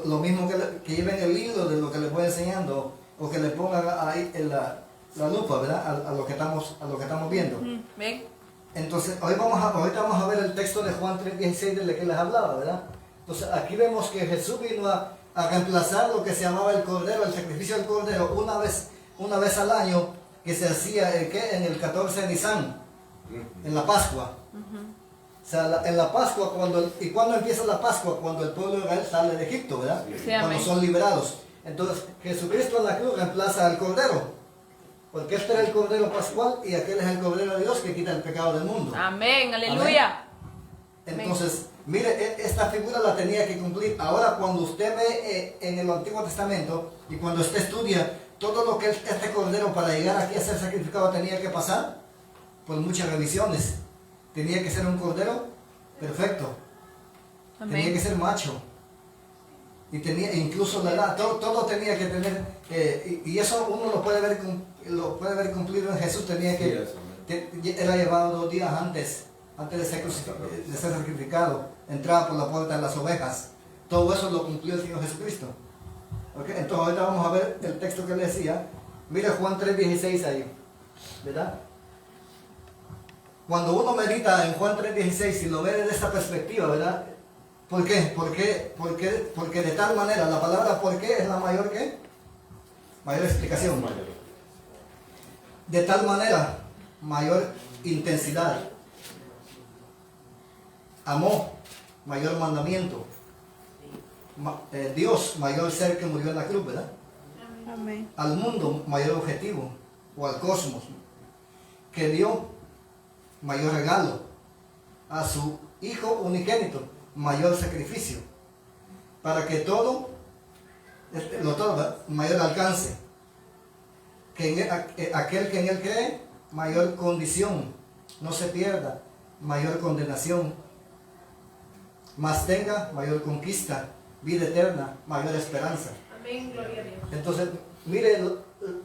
lo mismo que lleven el hilo de lo que les voy enseñando, o que le pongan ahí en la lupa, ¿verdad? A lo que estamos viendo. ¿Ven? Entonces ahorita vamos a ver el texto de Juan 3:16 del que les hablaba, ¿verdad? Entonces aquí vemos que Jesús vino a reemplazar lo que se llamaba el cordero, el sacrificio del cordero, una vez al año, que se hacía en el 14 de Nisan, en la Pascua. O sea, en la Pascua, ¿cuándo empieza la Pascua? Cuando el pueblo de Israel sale de Egipto, ¿verdad? Sí, cuando son liberados. Entonces, Jesucristo en la cruz reemplaza al cordero, porque este era el cordero pascual y aquel es el cordero de Dios que quita el pecado del mundo. Amén, aleluya. Amén. Entonces, mire, esta figura la tenía que cumplir. Ahora, cuando usted ve en el Antiguo Testamento y cuando usted estudia todo lo que este cordero para llegar aquí a ser sacrificado tenía que pasar por muchas revisiones. Tenía que ser un cordero perfecto. Amén. Tenía que ser macho. Y tenía incluso la edad, todo tenía que tener, y eso uno lo puede ver cumplido en Jesús. Era llevado 2 días antes de ser sacrificado, entraba por la puerta de las ovejas. Todo eso lo cumplió el Señor Jesucristo. ¿Okay? Entonces ahorita vamos a ver el texto que le decía. Mira Juan 3:16 ahí, ¿verdad? Cuando uno medita en Juan 3:16 y lo ve desde esta perspectiva, ¿verdad? ¿Por qué? Porque de tal manera, la palabra ¿por qué? Es la mayor explicación. De tal manera, mayor intensidad. Amó, mayor mandamiento. Dios, mayor ser que murió en la cruz, ¿verdad? Amén. Al mundo, mayor objetivo, o al cosmos, que dio mayor regalo. A su Hijo unigénito, mayor sacrificio. Para que todo, mayor alcance. Aquel que en él cree, mayor condición, no se pierda, mayor condenación. Más tenga, mayor conquista, vida eterna, mayor esperanza. Amén, gloria a Dios. Entonces, mire,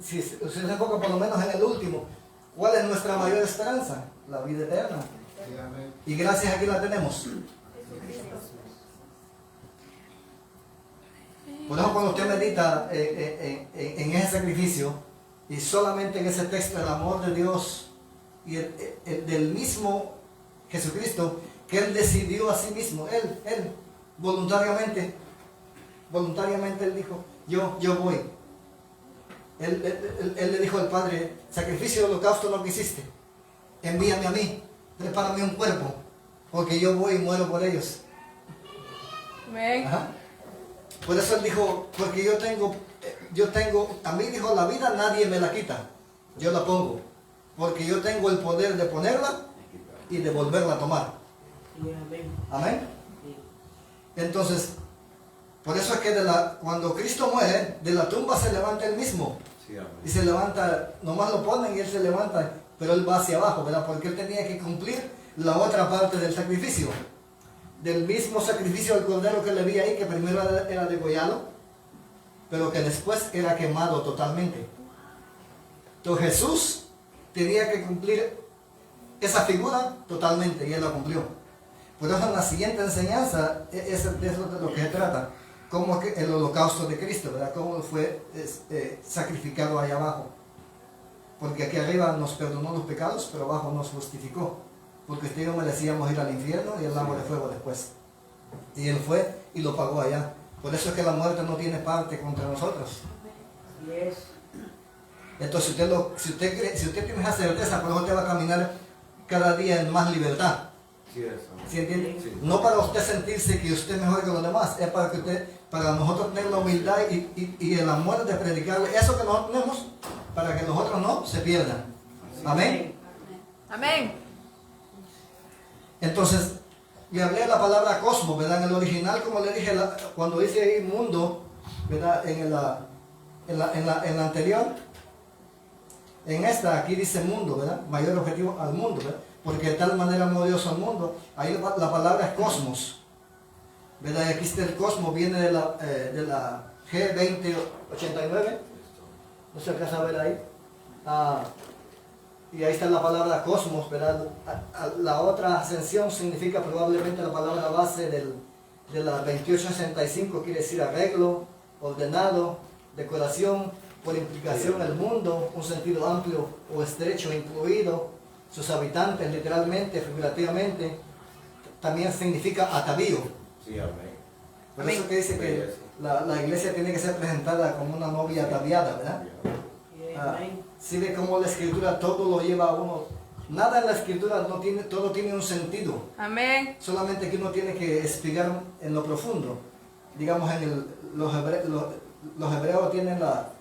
si se enfoca por lo menos en el último, ¿cuál es nuestra mayor esperanza? La vida eterna. Y gracias a que la tenemos. Por eso cuando usted medita en ese sacrificio, y solamente en ese texto, el amor de Dios y el del mismo Jesucristo, que Él decidió a sí mismo, Él voluntariamente Él dijo, yo voy. Él le dijo al Padre, sacrificio de holocausto no quisiste, envíame a mí, prepárame un cuerpo, porque yo voy y muero por ellos. Ajá. Por eso Él dijo, porque yo tengo, a mí dijo, la vida nadie me la quita, yo la pongo, porque yo tengo el poder de ponerla y de volverla a tomar. Amén. Entonces, por eso es que cuando Cristo muere, de la tumba se levanta Él mismo. Y se levanta, nomás lo ponen y Él se levanta, pero Él va hacia abajo, ¿verdad? Porque Él tenía que cumplir la otra parte del sacrificio. Del mismo sacrificio del cordero que le vi ahí, que primero era degollado, pero que después era quemado totalmente. Entonces Jesús tenía que cumplir esa figura totalmente y él la cumplió. Por eso en la siguiente enseñanza es de lo que se trata, cómo que el holocausto de Cristo, ¿verdad? Cómo fue sacrificado allá abajo. Porque aquí arriba nos perdonó los pecados, pero abajo nos justificó. Porque usted y yo merecíamos ir al infierno y el lago de fuego después. Y él fue y lo pagó allá. Por eso es que la muerte no tiene parte contra nosotros. Entonces si usted tiene esa certeza, por eso usted va a caminar cada día en más libertad. ¿Sí entiende? Sí. No para usted sentirse que usted es mejor que los demás, es para nosotros tener la humildad y el amor de predicarle eso que nosotros tenemos, para que los otros no se pierdan. Amén. Amén. Entonces, le hablé de la palabra cosmos, ¿verdad? En el original, como le dije, cuando dice ahí mundo, ¿verdad? En la anterior, en esta, aquí dice mundo, ¿verdad? Mayor objetivo al mundo, ¿verdad? Porque de tal manera amó Dios al mundo. Ahí la palabra es cosmos, ¿verdad? Y aquí está el cosmos, viene de la G2089. No se alcanza a ver ahí. Y ahí está la palabra cosmos, ¿verdad? La otra ascensión significa probablemente la palabra base de la 2865, quiere decir arreglo, ordenado, decoración, por implicación el mundo, un sentido amplio o estrecho, incluido, sus habitantes, literalmente, figurativamente. También significa atavío. Sí, amén. Por eso que dice que la iglesia tiene que ser presentada como una novia ataviada, ¿verdad? Si ve cómo la escritura todo lo lleva a uno. Nada en la escritura todo tiene un sentido. Amén. Solamente que uno tiene que espigar en lo profundo. Digamos, los hebreos tienen la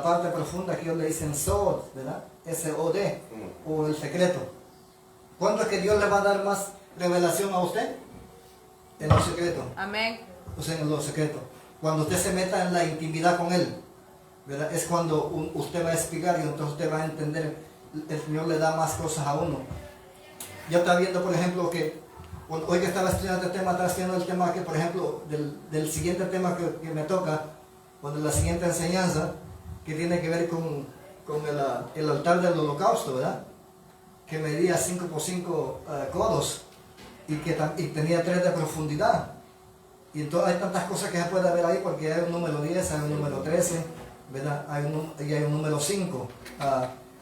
parte profunda que ellos le dicen Sod, ¿verdad? S-O-D, o el secreto. ¿Cuándo es que Dios le va a dar más revelación a usted? En lo secreto. Amén. O sea, en lo secreto. Cuando usted se meta en la intimidad con Él, ¿verdad? Es cuando usted va a explicar y entonces usted va a entender, el Señor le da más cosas a uno. Yo estaba viendo, por ejemplo, que hoy que estaba estudiando este tema, estaba estudiando el tema que, por ejemplo, del siguiente tema que me toca, o de la siguiente enseñanza, que tiene que ver con el altar del holocausto, ¿verdad? Que medía 5 por 5 codos y tenía 3 de profundidad. Y entonces hay tantas cosas que se puede ver ahí, porque hay un número 10, hay un número 13, ¿verdad? Hay un número 5.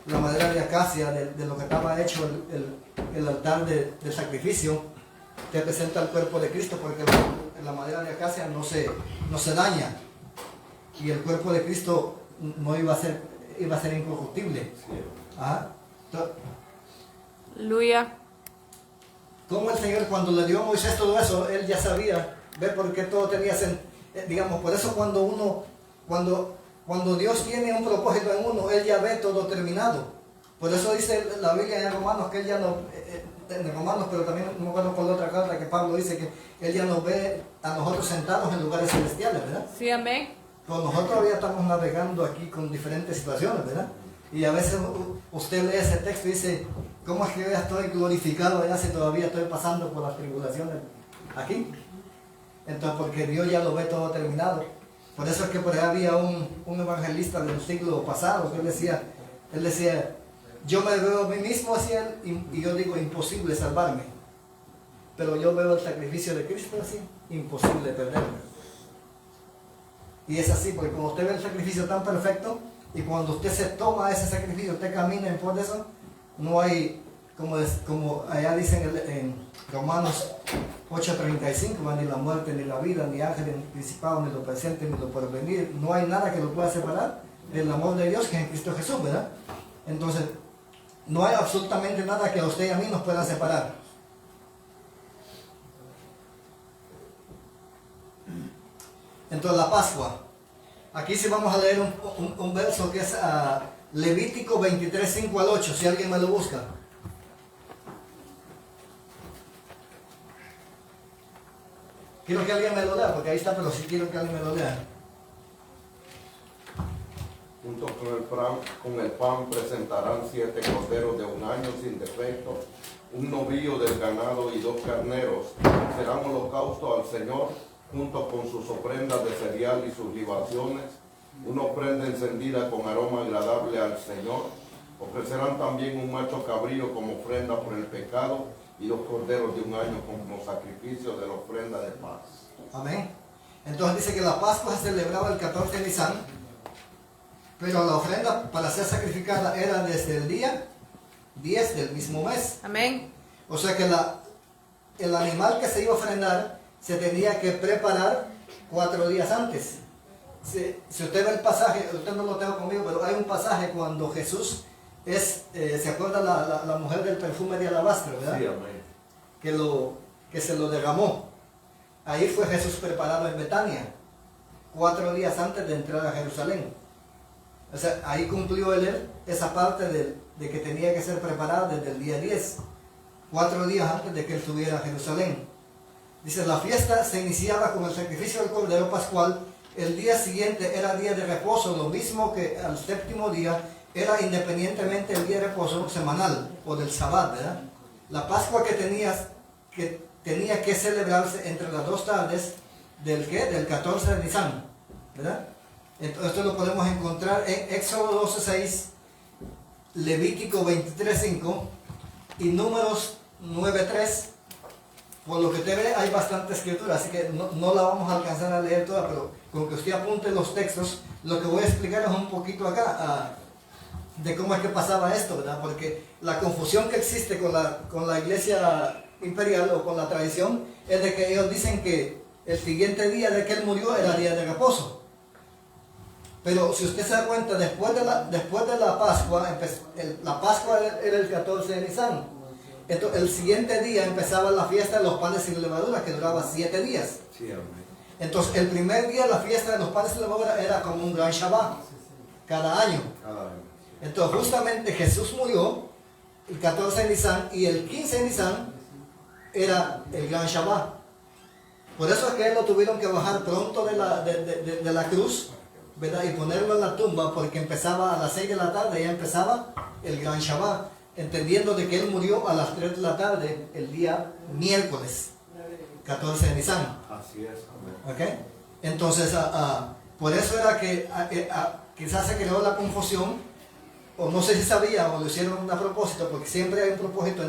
La madera de acacia, de lo que estaba hecho el altar del sacrificio, que representa el cuerpo de Cristo, porque la madera de acacia no se daña. Y el cuerpo de Cristo no iba a ser incorruptible. Aleluya. Como el Señor, cuando le dio a Moisés todo eso, él ya sabía, ve, porque todo tenía digamos, por eso cuando Dios tiene un propósito en uno, él ya ve todo terminado. Por eso dice la Biblia en Romanos que él ya no, en Romanos, pero también no me acuerdo por la otra carta que Pablo dice que él ya nos ve a nosotros sentados en lugares celestiales, ¿verdad? Sí, amén. Pero nosotros todavía estamos navegando aquí con diferentes situaciones, ¿verdad? Y a veces usted lee ese texto y dice, ¿cómo es que yo ya estoy glorificado allá si todavía estoy pasando por las tribulaciones aquí? Entonces, porque Dios ya lo ve todo terminado. Por eso es que por ahí había un evangelista del siglo pasado que él decía, yo me veo a mí mismo así, y yo digo, imposible salvarme. Pero yo veo el sacrificio de Cristo así, imposible perderme. Y es así, porque cuando usted ve el sacrificio tan perfecto, y cuando usted se toma ese sacrificio, usted camina en pos de eso, no hay, como allá dicen en Romanos 8:35, ni la muerte, ni la vida, ni ángeles, ni principados, ni lo presente, ni lo porvenir, no hay nada que lo pueda separar del amor de Dios que es en Cristo Jesús, ¿verdad? Entonces, no hay absolutamente nada que a usted y a mí nos pueda separar. Entonces, la Pascua. Aquí sí vamos a leer un verso que es Levítico 23:5 al 8, si alguien me lo busca. Quiero que alguien me lo lea, porque ahí está, pero sí quiero que alguien me lo lea. Junto con el pan presentarán 7 corderos de 1 año sin defecto, un novillo del ganado y 2 carneros. Serán holocausto al Señor, junto con sus ofrendas de cereal y sus libaciones, una ofrenda encendida con aroma agradable al Señor. Ofrecerán también un macho cabrío como ofrenda por el pecado y los corderos de un año como sacrificio de la ofrenda de paz. Amén. Entonces dice que la Pascua se celebraba el 14 de Nisan, pero la ofrenda para ser sacrificada era desde el día 10 del mismo mes. Amén. O sea que el animal que se iba a ofrendar se tenía que preparar 4 días antes. Si usted ve el pasaje, usted no lo tengo conmigo, pero hay un pasaje cuando Jesús ¿se acuerda la mujer del perfume de alabastro, verdad? Sí, amén. Que se lo derramó. Ahí fue Jesús preparado en Betania, 4 días antes de entrar a Jerusalén. O sea, ahí cumplió él esa parte de que tenía que ser preparado desde el día 10, 4 días antes de que él estuviera a Jerusalén. Dice, la fiesta se iniciaba con el sacrificio del Cordero Pascual. El día siguiente era día de reposo, lo mismo que al séptimo día era independientemente el día de reposo semanal o del Sabbat, ¿verdad? La Pascua que tenía que celebrarse entre las 2 tardes del 14 de Nisan, ¿verdad? Entonces esto lo podemos encontrar en Éxodo 12:6, Levítico 23:5 y Números 9:3. Por lo que usted ve hay bastante escritura, así que no la vamos a alcanzar a leer toda, pero con que usted apunte los textos, lo que voy a explicar es un poquito acá de cómo es que pasaba esto, ¿verdad? Porque la confusión que existe con la iglesia imperial o con la tradición es de que ellos dicen que el siguiente día de que él murió era día de reposo. Pero si usted se da cuenta, después de la Pascua, la Pascua era el 14 de Nisan. Entonces, el siguiente día empezaba la fiesta de los panes sin levadura, que duraba 7 días. Sí, amén. Entonces, el primer día la fiesta de los panes sin levadura era como un gran Shabbat, cada año. Entonces, justamente Jesús murió el 14 de Nisan y el 15 de Nisan era el gran Shabbat. Por eso es que él lo tuvieron que bajar pronto de la cruz, ¿verdad? Y ponerlo en la tumba, porque empezaba a las 6 de la tarde, ya empezaba el gran Shabbat, entendiendo de que él murió a las 3 de la tarde, el día miércoles, 14 de Nisan. Así es, amén. ¿Okay? Entonces, por eso era que quizás se creó la confusión, o no sé si sabía, o lo hicieron a propósito, porque siempre hay un propósito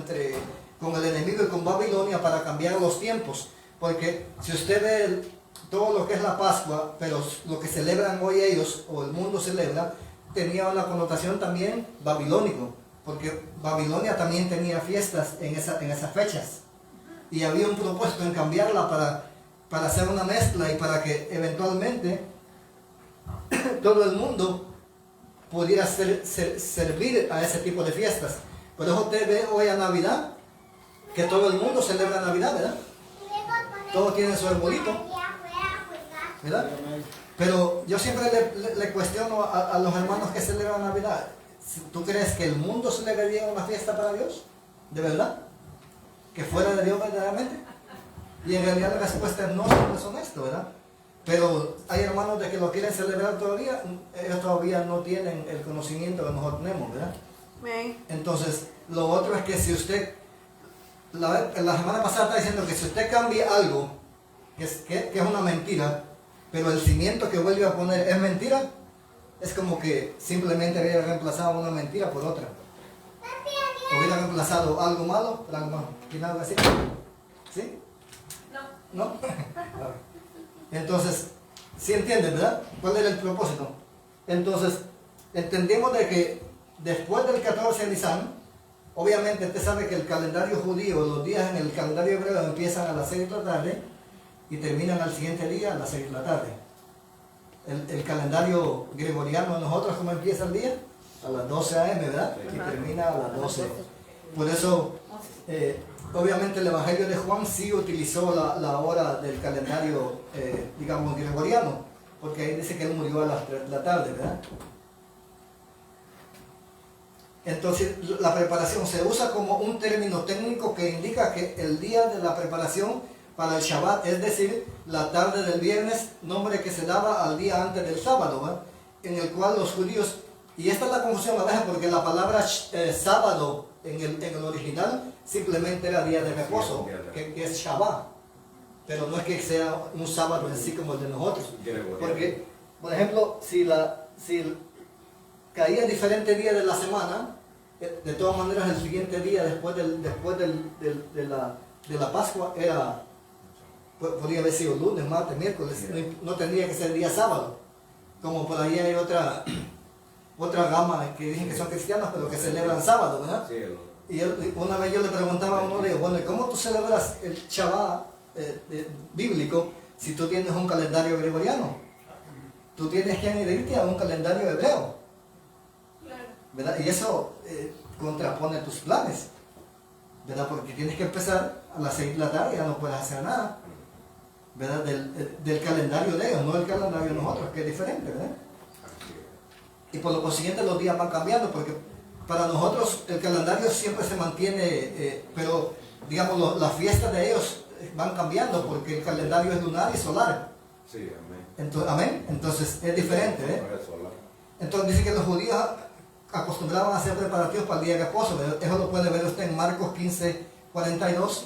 con el enemigo y con Babilonia para cambiar los tiempos. Porque si usted ve todo lo que es la Pascua, pero lo que celebran hoy ellos, o el mundo celebra, tenía una connotación también babilónico, porque Babilonia también tenía fiestas en esas fechas. Y había un propósito en cambiarla para hacer una mezcla y para que eventualmente todo el mundo pudiera servir a ese tipo de fiestas. Por eso usted ve hoy a Navidad, que todo el mundo celebra Navidad, ¿verdad? Todos tienen su arbolito, ¿verdad? Pero yo siempre le cuestiono a los hermanos que celebran Navidad, ¿tú crees que el mundo celebraría una fiesta para Dios? ¿De verdad? ¿Que fuera de Dios verdaderamente? Y en realidad la respuesta es no, no es honesto, ¿verdad? Pero hay hermanos de que lo quieren celebrar todavía, ellos todavía no tienen el conocimiento que nosotros tenemos, ¿verdad? Entonces, lo otro es que si usted, la semana pasada está diciendo que si usted cambia algo, que es una mentira, pero el cimiento que vuelve a poner es mentira, es como que simplemente hubiera reemplazado una mentira por otra. Hubiera reemplazado algo malo por algo malo. ¿Tiene algo así? ¿Sí? No. ¿No? Entonces, ¿sí entienden, verdad? ¿Cuál era el propósito? Entonces, entendemos de que después del 14 de Nisan, obviamente usted sabe que el calendario judío, los días en el calendario hebreo empiezan a las 6 de la tarde y terminan al siguiente día a las 6 de la tarde. El calendario gregoriano de nosotros, ¿cómo empieza el día? A las 12 a.m., ¿verdad? Y termina a las 12. Por eso, obviamente el Evangelio de Juan sí utilizó la hora del calendario, digamos, gregoriano, porque ahí dice que él murió a las 3 de la tarde, ¿verdad? Entonces, la preparación se usa como un término técnico que indica que el día de la preparación para el Shabbat, es decir, la tarde del viernes, nombre que se daba al día antes del sábado, ¿verdad? En el cual los judíos, y esta es la confusión a veces porque la palabra sábado en el original simplemente era día de reposo, que es Shabbat, pero no es que sea un sábado en sí como el de nosotros, porque, por ejemplo, si caía diferente día de la semana, De todas maneras, el siguiente día después de la Pascua era, podría haber sido lunes, martes, miércoles, no tendría que ser día sábado. Como por ahí hay otra gama que dicen que son cristianos, pero que celebran sábado, ¿verdad? Sí, y una vez yo le preguntaba a uno de ellos, bueno, ¿cómo tú celebras el Shabbat bíblico si tú tienes un calendario gregoriano? Tú tienes que adherirte a un calendario hebreo, ¿verdad? Y eso contrapone tus planes, ¿verdad? Porque tienes que empezar a las 6 de la tarde y ya no puedes hacer nada, ¿verdad? Del calendario de ellos, no el calendario de nosotros, que es diferente, ¿verdad? Y por lo consiguiente los días van cambiando, porque para nosotros el calendario siempre se mantiene, pero digamos las fiestas de ellos van cambiando, porque el calendario es lunar y solar. Sí, amén. Entonces, amén. Entonces es diferente, ¿eh? Entonces dice que los judíos acostumbraban a hacer preparativos para el día de reposo. Eso lo puede ver usted en Marcos 15:42.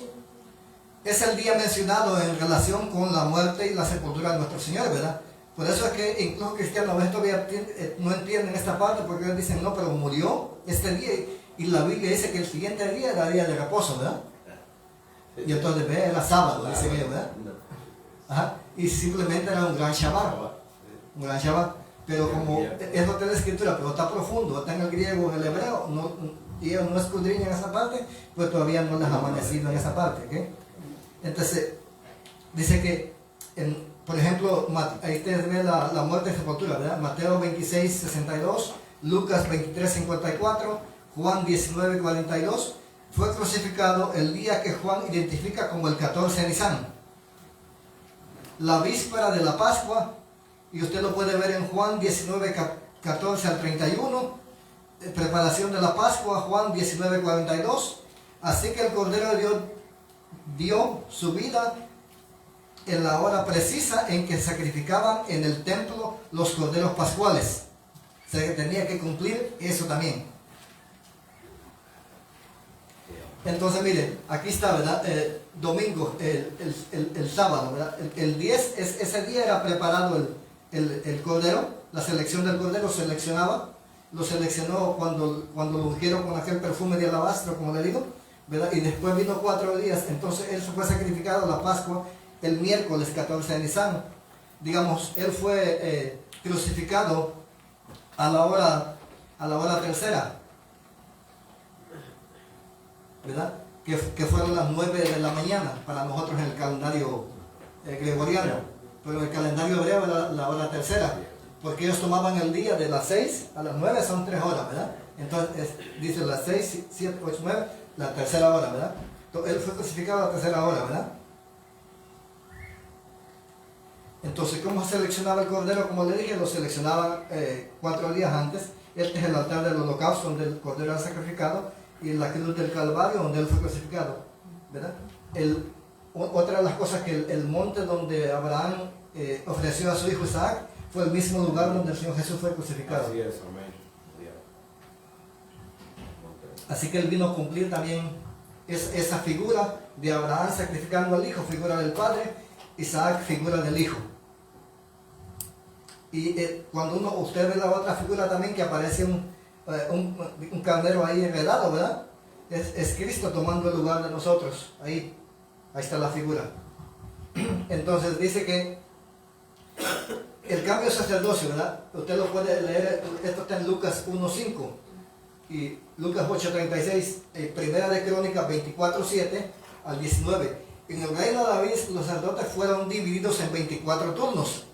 Es el día mencionado en relación con la muerte y la sepultura de nuestro Señor, ¿verdad? Por eso es que incluso cristianos todavía no entienden esta parte, porque ellos dicen, no, pero murió este día, y la Biblia dice que el siguiente día era día de reposo, ¿verdad? Y entonces era sábado, dicen ellos, ¿verdad? Ajá. Y simplemente era un gran Shabbat, un gran Shabbat. Pero como es lo que es la escritura, pero está profundo, está en el griego, en el hebreo, y ellos no escudriñan esa parte, pues todavía no les ha amanecido en esa parte, ¿okay? Entonces, dice que, por ejemplo, ahí ustedes ven la muerte y sepultura, ¿verdad? Mateo 26:62, Lucas 23:54, Juan 19:42, fue crucificado el día que Juan identifica como el 14 de Nisan, la víspera de la Pascua, y usted lo puede ver en Juan 19:14 al 31, preparación de la Pascua, Juan 19:42, así que el Cordero de Dios dio su vida en la hora precisa en que sacrificaban en el templo los corderos pascuales. O sea que tenía que cumplir eso también. Entonces miren, aquí está, ¿verdad? Domingo, el sábado, ¿verdad? El 10, ese día era preparado el cordero, la selección del cordero lo seleccionó cuando lo ungieron con aquel perfume de alabastro, como le digo, ¿verdad? Y después vino 4 días, entonces él fue sacrificado la Pascua el miércoles 14 de Nisan. Digamos, él fue crucificado a la hora tercera, ¿verdad? Que fueron las 9 de la mañana para nosotros en el calendario gregoriano, pero en el calendario hebreo era la hora tercera, porque ellos tomaban el día de las 6 a las 9, son 3 horas, ¿verdad? Entonces dice las 6, 7, 8, 9, la tercera hora, ¿verdad? Entonces, él fue crucificado a la tercera hora, ¿verdad? Entonces, ¿cómo seleccionaba el cordero? Como le dije, lo seleccionaban 4 días antes. Este es el altar del holocausto donde el cordero era sacrificado, y la cruz del Calvario donde él fue crucificado, ¿verdad? Otra de las cosas que el monte donde Abraham ofreció a su hijo Isaac fue el mismo lugar donde el Señor Jesús fue crucificado. Así es, amén. Así que él vino a cumplir también esa figura de Abraham sacrificando al hijo, figura del padre, Isaac, figura del hijo. Y cuando usted ve la otra figura también, que aparece un carnero ahí enredado, ¿verdad? Es Cristo tomando el lugar de nosotros. Ahí está la figura. Entonces dice que el cambio de sacerdocio, ¿verdad? Usted lo puede leer, esto está en Lucas 1:5 y Lucas 8:36, Primera de Crónicas 24:7 al 19. En el reino de David los sacerdotes fueron divididos en 24 turnos,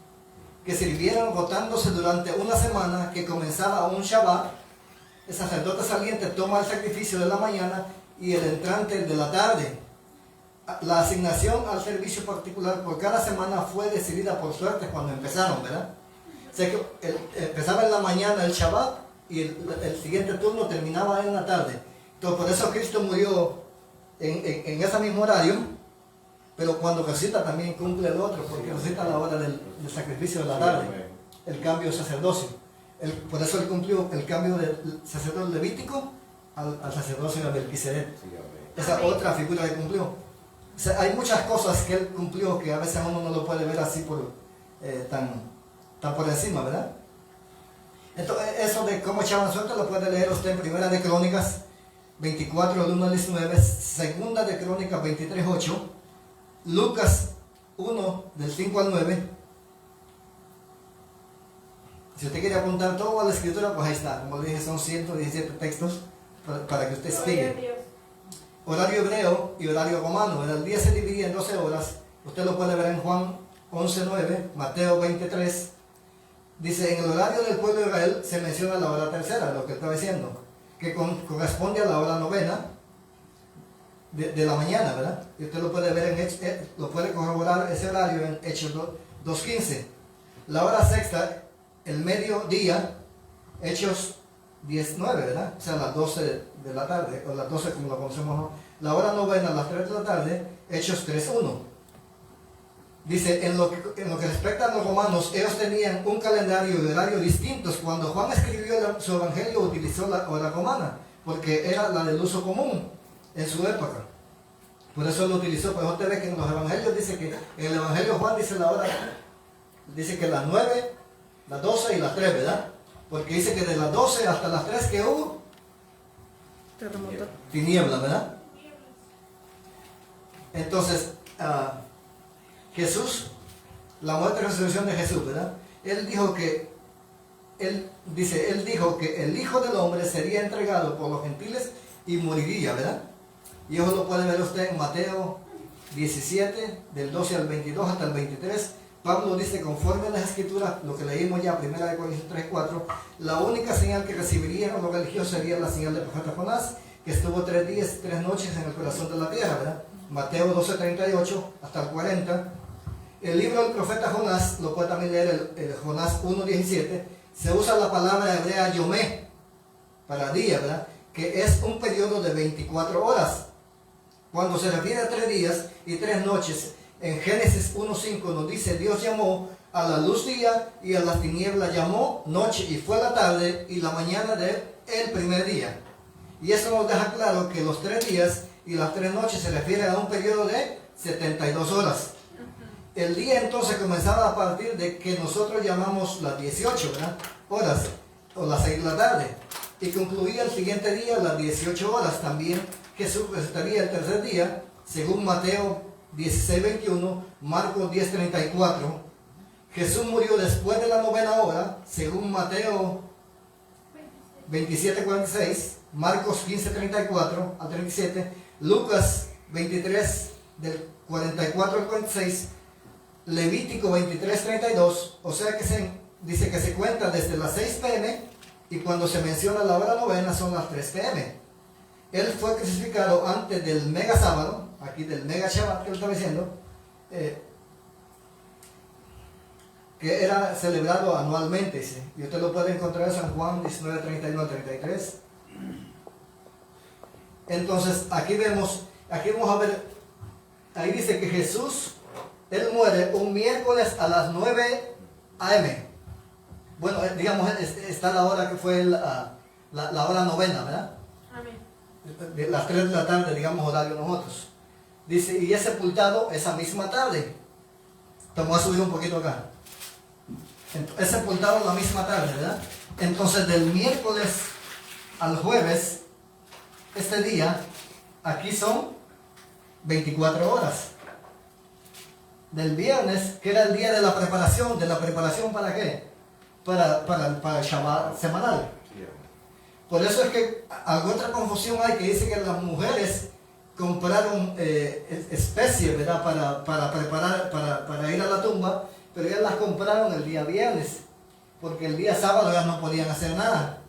que sirvieron rotándose durante una semana que comenzaba un Shabbat. El sacerdote saliente toma el sacrificio de la mañana y el entrante el de la tarde. La asignación al servicio particular por cada semana fue decidida por suerte cuando empezaron, ¿verdad? O sea que empezaba en la mañana el Shabbat y el siguiente turno terminaba en la tarde. Entonces por eso Cristo murió en ese mismo horario, pero cuando resucita también cumple el otro, porque resucita a la hora del sacrificio de la tarde, el cambio de sacerdocio. Por eso él cumplió el cambio del sacerdocio levítico al sacerdocio de Melquisedec. Esa otra figura que cumplió. O sea, hay muchas cosas que él cumplió que a veces uno no lo puede ver así tan por encima, ¿verdad? Entonces, eso de cómo echaban suerte lo puede leer usted en Primera de Crónicas 24, del 1 al 19, Segunda de Crónicas 23, 8, Lucas 1, del 5 al 9. Si usted quiere apuntar todo a la escritura, pues ahí está. Como le dije, son 117 textos para que usted siga. Horario hebreo y horario romano. El día se dividía en 12 horas. Usted lo puede ver en Juan 11:9, Mateo 23. Dice, en el horario del pueblo de Israel se menciona la hora tercera, lo que estaba diciendo, que corresponde a la hora novena de la mañana, ¿verdad? Y usted lo puede ver lo puede corroborar ese horario en Hechos 2:15. La hora sexta, el mediodía, Hechos 19, ¿verdad? O sea, las 12 de la tarde, o las 12 como lo conocemos, ¿no? La hora novena, a las 3 de la tarde, Hechos 3:1. Dice, en lo que respecta a los romanos, ellos tenían un calendario y horario distintos. Cuando Juan escribió su evangelio, utilizó la hora romana, porque era la del uso común en su época. Por eso lo utilizó. Pero usted ve que en los evangelios dice que, en el evangelio Juan dice la hora, dice que las 9, las 12 y las 3, ¿verdad? Porque dice que de las 12 hasta las 3 que hubo, tiniebla, ¿verdad? Entonces, Jesús, la muerte y resurrección de Jesús, ¿verdad? Él dijo que el Hijo del Hombre sería entregado por los gentiles y moriría, ¿verdad? Y eso lo puede ver usted en Mateo 17, del 12 al 22 hasta el 23. Pablo dice, conforme a las escrituras, lo que leímos ya, 1 Corintios 3, 4, la única señal que recibirían los religiosos sería la señal del profeta Jonás, que estuvo 3 días y 3 noches en el corazón de la tierra, ¿verdad? Mateo 12, 38 hasta el 40. El libro del profeta Jonás, lo puede también leer el Jonás 1:17, se usa la palabra hebrea yomé, para día, ¿verdad? Que es un periodo de 24 horas. Cuando se refiere a 3 días y 3 noches, en Génesis 1:5 nos dice, Dios llamó a la luz día y a las tinieblas llamó noche, y fue la tarde y la mañana del primer día. Y eso nos deja claro que los 3 días y las 3 noches se refieren a un periodo de 72 horas. El día entonces comenzaba a partir de que nosotros llamamos las 18, ¿verdad? Horas, o las 6 de la tarde, y concluía el siguiente día a las 18 horas. También Jesús resucitaría el tercer día, según Mateo 16:21, Marcos 10:34. Jesús murió después de la 9ª hora, según Mateo 27:46, Marcos 15:34 al 37, Lucas 23 del 44 al 46, Levítico 23:32, o sea que dice que se cuenta desde las 6 p.m. y cuando se menciona la hora novena son las 3 p.m. Él fue crucificado antes del mega sábado, aquí del mega Shabbat que él está diciendo, que era celebrado anualmente, ¿sí? Y usted lo puede encontrar en San Juan 19:31 al 33. Entonces aquí vamos a ver, ahí dice que Jesús, él muere un miércoles a las 9 a.m. Bueno, digamos, está la hora que fue la hora novena, ¿verdad? Amén. De las 3 de la tarde, digamos, horario nosotros. Dice, y es sepultado esa misma tarde. Vamos a subir un poquito acá. Es sepultado la misma tarde, ¿verdad? Entonces, del miércoles al jueves, este día, aquí son 24 horas. Del viernes, que era el día de la preparación ¿para qué? Para el Shabbat semanal. Por eso es que alguna otra confusión hay que dice que las mujeres compraron especies, ¿verdad? Para preparar, para ir a la tumba, pero ellas las compraron el día viernes, porque el día sábado ellas no podían hacer nada.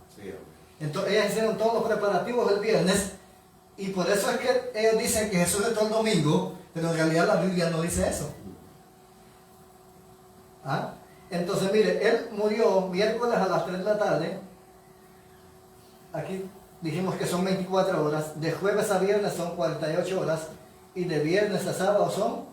Entonces ellas hicieron todos los preparativos del viernes, y por eso es que ellos dicen que Jesús entró el domingo, pero en realidad la Biblia no dice eso. ¿Ah? Entonces mire, él murió miércoles a las 3 de la tarde. Aquí dijimos que son 24 horas, de jueves a viernes son 48 horas, y de viernes a sábado son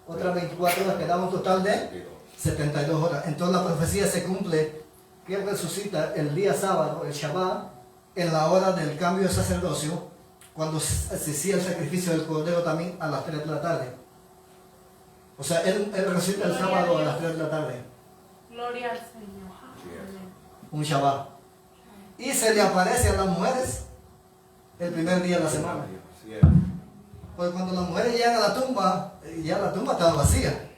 otras 24 horas, que da un total de 72 horas. Entonces la profecía se cumple, que él resucita el día sábado, el Shabbat, en la hora del cambio de sacerdocio, cuando se hacía el sacrificio del cordero también a las 3 de la tarde. O sea, él resucita el sábado a las 3 de la tarde. Gloria al Señor. un Shabbat. Y se le aparece a las mujeres el primer día de la semana. Porque cuando las mujeres llegan a la tumba, ya la tumba estaba vacía.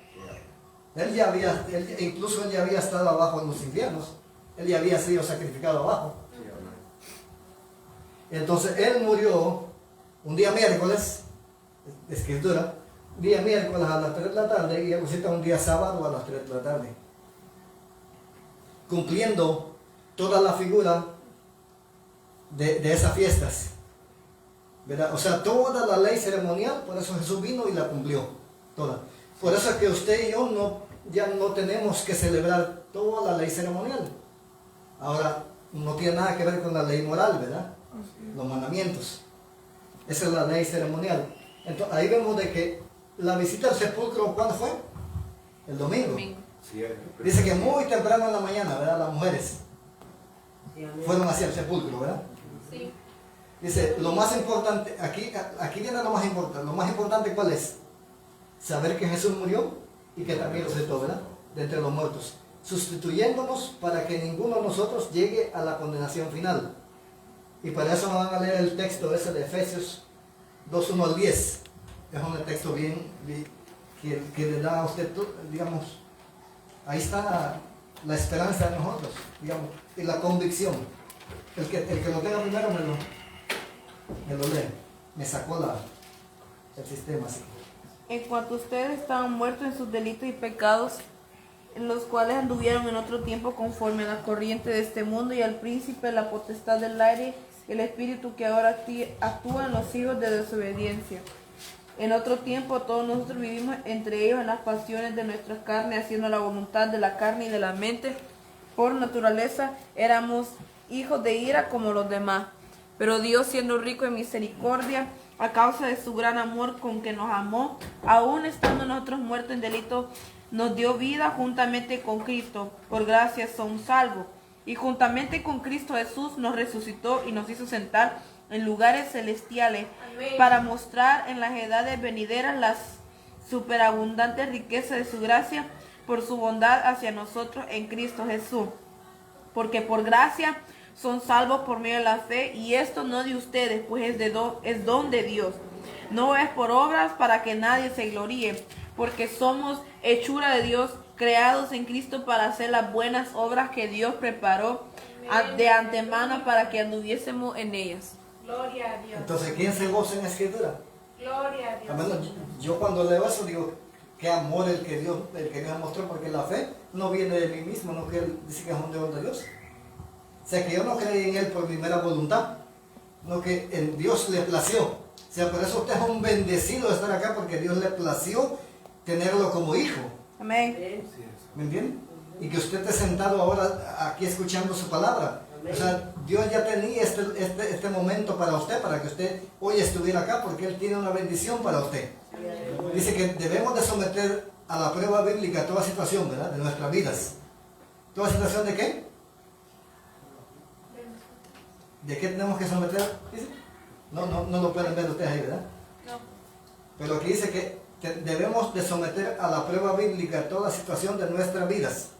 Incluso él ya había estado abajo en los infiernos. Él ya había sido sacrificado abajo. Entonces él murió un día miércoles, escritura, día miércoles a las 3 de la tarde y resucita un día sábado a las 3 de la tarde. Cumpliendo toda la figura de esas fiestas. ¿Verdad? O sea, toda la ley ceremonial, por eso Jesús vino y la cumplió. Toda. Por eso es que usted y yo ya no tenemos que celebrar toda la ley ceremonial. Ahora, no tiene nada que ver con la ley moral, ¿verdad? Los mandamientos. Esa es la ley ceremonial. Entonces, ahí vemos de que la visita al sepulcro, ¿cuándo fue? El domingo. Dice que muy temprano en la mañana, ¿verdad? Las mujeres fueron hacia el sepulcro, ¿verdad? Sí. Dice, lo más importante, aquí viene lo más importante. Lo más importante, ¿cuál es? Saber que Jesús murió y que también resucitó, ¿verdad? De entre los muertos. Sustituyéndonos para que ninguno de nosotros llegue a la condenación final. Y para eso van a leer el texto ese de Efesios 2:1 al 10. Es un texto bien que le da a usted, digamos, ahí está la esperanza de nosotros, digamos, y la convicción. El que lo tenga primero me lo lee. Me sacó el sistema así. En cuanto ustedes estaban muertos en sus delitos y pecados, en los cuales anduvieron en otro tiempo conforme a la corriente de este mundo y al príncipe de la potestad del aire, el espíritu que ahora actúa en los hijos de desobediencia. En otro tiempo todos nosotros vivimos entre ellos en las pasiones de nuestra carne, haciendo la voluntad de la carne y de la mente. Por naturaleza éramos hijos de ira como los demás. Pero Dios, siendo rico en misericordia, a causa de su gran amor con que nos amó, aún estando nosotros muertos en delitos, nos dio vida juntamente con Cristo. Por gracia son salvos. Y juntamente con Cristo Jesús nos resucitó y nos hizo sentar en lugares celestiales. Amén. Para mostrar en las edades venideras las superabundantes riquezas de su gracia por su bondad hacia nosotros en Cristo Jesús. Porque por gracia son salvos por medio de la fe, y esto no de ustedes, pues es don de Dios. No es por obras para que nadie se gloríe, porque somos hechura de Dios, creados en Cristo para hacer las buenas obras que Dios preparó de antemano para que anduviésemos en ellas. Gloria a Dios. Entonces, ¿quién se goza en la escritura? Gloria a Dios. Al menos yo cuando leo eso digo, qué amor el que Dios mostró, porque la fe no viene de mí mismo, no que él dice que es un don de Dios. O sea, que yo no creí en él por mi mera voluntad, no que en Dios le plació. O sea, por eso usted es un bendecido de estar acá, porque Dios le plació tenerlo como hijo. Amén. ¿Me entiende? Y que usted esté sentado ahora aquí escuchando su palabra. O sea, Dios ya tenía este momento para usted, para que usted hoy estuviera acá, porque Él tiene una bendición para usted. Dice que debemos de someter a la prueba bíblica toda situación, ¿verdad? De nuestras vidas. ¿Toda situación de qué? ¿De qué tenemos que someter? ¿Dice? No lo pueden ver ustedes ahí, ¿verdad? No. Pero aquí dice que debemos de someter a la prueba bíblica toda situación de nuestras vidas.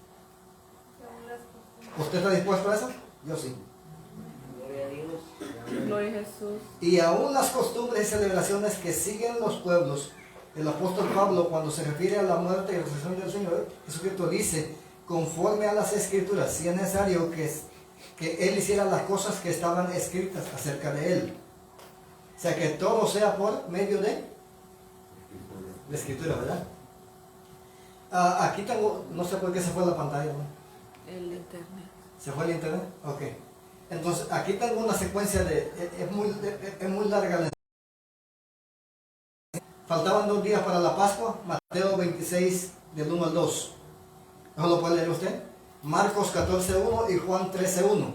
¿Usted está dispuesto a eso? Yo sí. Gloria a Dios. Gloria a Jesús. Y aún las costumbres y celebraciones que siguen los pueblos, el apóstol Pablo, cuando se refiere a la muerte y resurrección del Señor Jesucristo, dice, conforme a las Escrituras, si es necesario que Él hiciera las cosas que estaban escritas acerca de Él. O sea, que todo sea por medio de la Escritura, ¿verdad? Aquí tengo, no sé por qué se fue la pantalla, ¿no? El internet. ¿Se fue el internet? Ok. Entonces, aquí tengo una secuencia es muy larga la. Faltaban 2 días para la Pascua, Mateo 26, del 1 al 2. ¿No lo puede leer usted? Marcos 14.1 y Juan 13.1.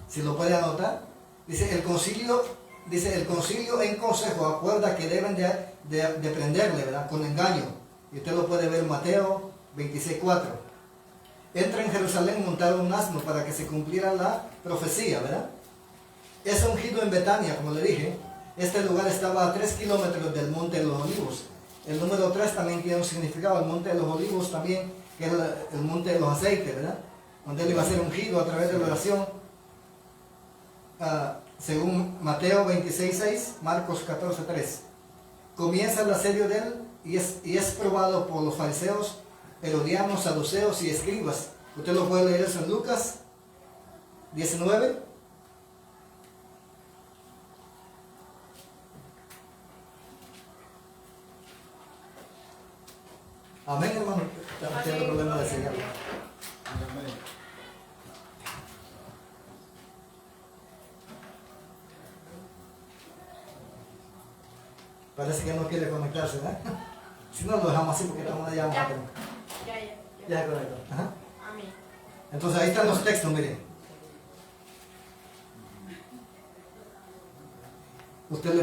Si lo puede anotar. Dice, el concilio en consejo acuerda que deben de prenderle, ¿verdad? Con engaño. Y usted lo puede ver en Mateo 26.4. Entra en Jerusalén montaron un asno para que se cumpliera la profecía, ¿verdad? Es ungido en Betania, como le dije. Este lugar estaba a 3 kilómetros del Monte de los Olivos. El número 3 también tiene un significado. El Monte de los Olivos también, que es el Monte de los Aceites, ¿verdad? donde él iba a ser ungido a través de la oración, según Mateo 26:6, Marcos 14:3. Comienza el asedio de él y es probado por los fariseos, herodianos, saduceos y escribas. Usted lo puede leer eso en Lucas 19. Amén, hermano. Estamos teniendo problemas de señal. Parece que no quiere conectarse, ¿verdad? Si no, lo dejamos así porque estamos allá. Ya conectó. Ajá. Amén. Entonces ahí están los textos, miren. Usted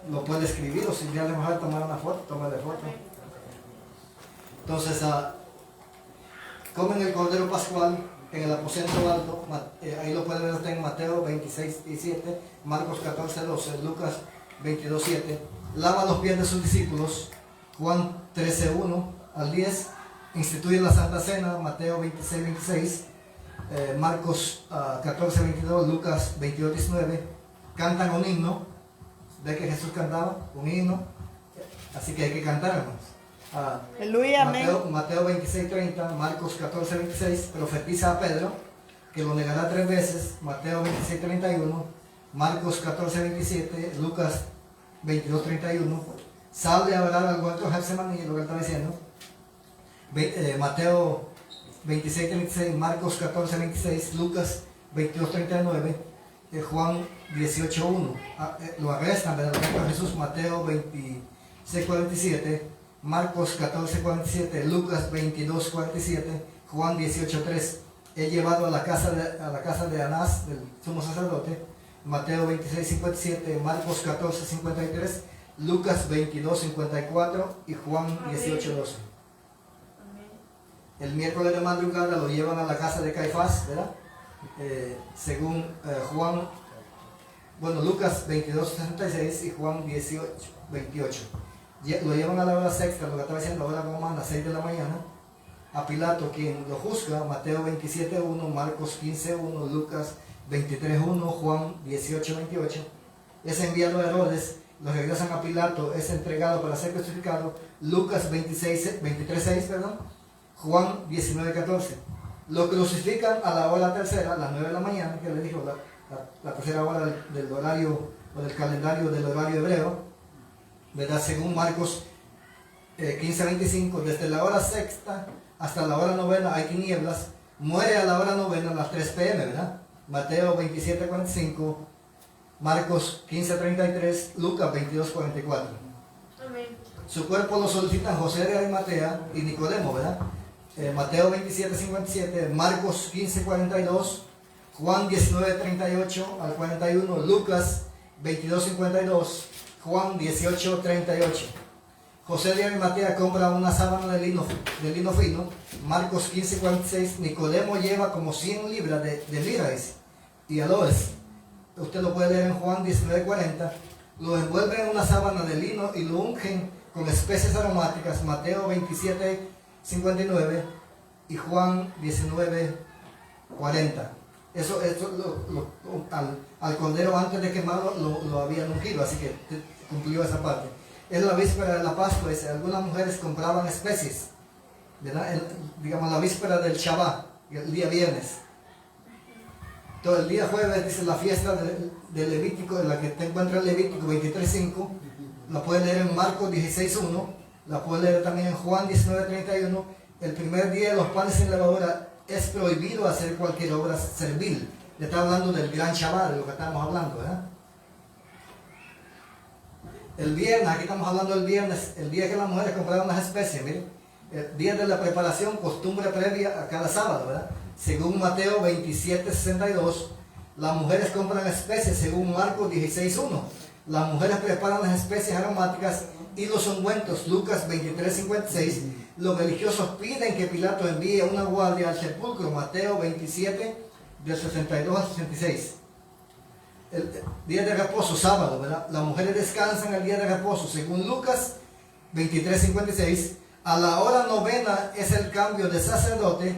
lo puede escribir, o si ya le mejor tomar una foto, tomarle foto. Entonces, comen el cordero pascual en el aposento alto. Ahí lo pueden ver en Mateo 26:17, Marcos 14:12, Lucas 22:7. Lava los pies de sus discípulos, Juan 13:1 al 10. Instituye la Santa Cena, Mateo 26:26, Marcos 14:22, Lucas 22:19. Cantan un himno. ¿Ve que Jesús cantaba? Un himno. Así que hay que cantar, hermanos. Aleluya, amén. Mateo 26:30, Marcos 14:26, profetiza a Pedro que lo negará 3 veces. Mateo 26:31, Marcos 14:27, Lucas 22:31. Sale a orar al huerto de Getsemaní, lo que él está diciendo. Mateo 26:36, Marcos 14:26, Lucas 22:39, Juan 18:1. Lo arrestan, ¿verdad? Jesús, Mateo 26:47, Marcos 14:47, Lucas 22:47, Juan 18:3. He llevado a la casa de Anás, del sumo sacerdote. Mateo 26:57, Marcos 14:53, Lucas 22:54 y Juan 18:12. El miércoles de madrugada lo llevan a la casa de Caifás, ¿verdad? Según Juan, Lucas 22:66 y Juan 18:28. Lo llevan a la hora sexta, lo que estaba diciendo, ahora como a las 6 de la mañana, a Pilato, quien lo juzga. Mateo 27:1, Marcos 15:1, Lucas 23:1, Juan 18:28. Es enviado a Herodes, lo regresan a Pilato, es entregado para ser crucificado. Lucas 23:6, Juan 19:14. Lo crucifican a la hora tercera, a las 9 de la mañana, que le dijo la tercera hora del horario o del calendario del horario hebreo, ¿verdad? Según Marcos 15:25, desde la hora sexta hasta la hora novena hay tinieblas. Muere a la hora novena a las 3 p.m., ¿verdad? Mateo 27:45, Marcos 15:33, Lucas 22:44. Amén. Su cuerpo lo solicitan José de Arimatea y Nicodemo, ¿verdad? Mateo 27:57, Marcos 15:42, Juan 19:38 al 41, Lucas 22:52, Juan 18:38. José de Arimatea compra una sábana de lino fino. Marcos 15:46, Nicodemo lleva como 100 libras de mirra y aloes. Usted lo puede leer en Juan 19:40. Lo envuelven en una sábana de lino y lo ungen con especies aromáticas. Mateo 27:59 y Juan 19:40. Eso al cordero antes de quemarlo lo habían ungido, así que cumplió esa parte. Es la víspera de la Pascua, algunas mujeres compraban especies, ¿verdad? Digamos la víspera del Shabbat, el día viernes. Todo el día jueves dice la fiesta de Levítico, en la que te encuentra en Levítico 23:5, la puedes leer en Marcos 16:1, la puedes leer también en Juan 19:31. El primer día de los panes sin levadura es prohibido hacer cualquier obra servil. Le está hablando del gran Shabbat, de lo que estamos hablando, ¿verdad? El viernes, aquí estamos hablando del viernes, el día que las mujeres compraron las especies, miren, el día de la preparación, costumbre previa a cada sábado, ¿verdad? Según Mateo 27:62, las mujeres compran especies. Según Marcos 16:1, las mujeres preparan las especies aromáticas y los ungüentos. Lucas 23:56, los religiosos piden que Pilato envíe una guardia al sepulcro. Mateo 27, del 62 al 66. El día de reposo, sábado, ¿verdad? Las mujeres descansan el día de reposo. Según Lucas 23:56, a la hora novena es el cambio de sacerdote.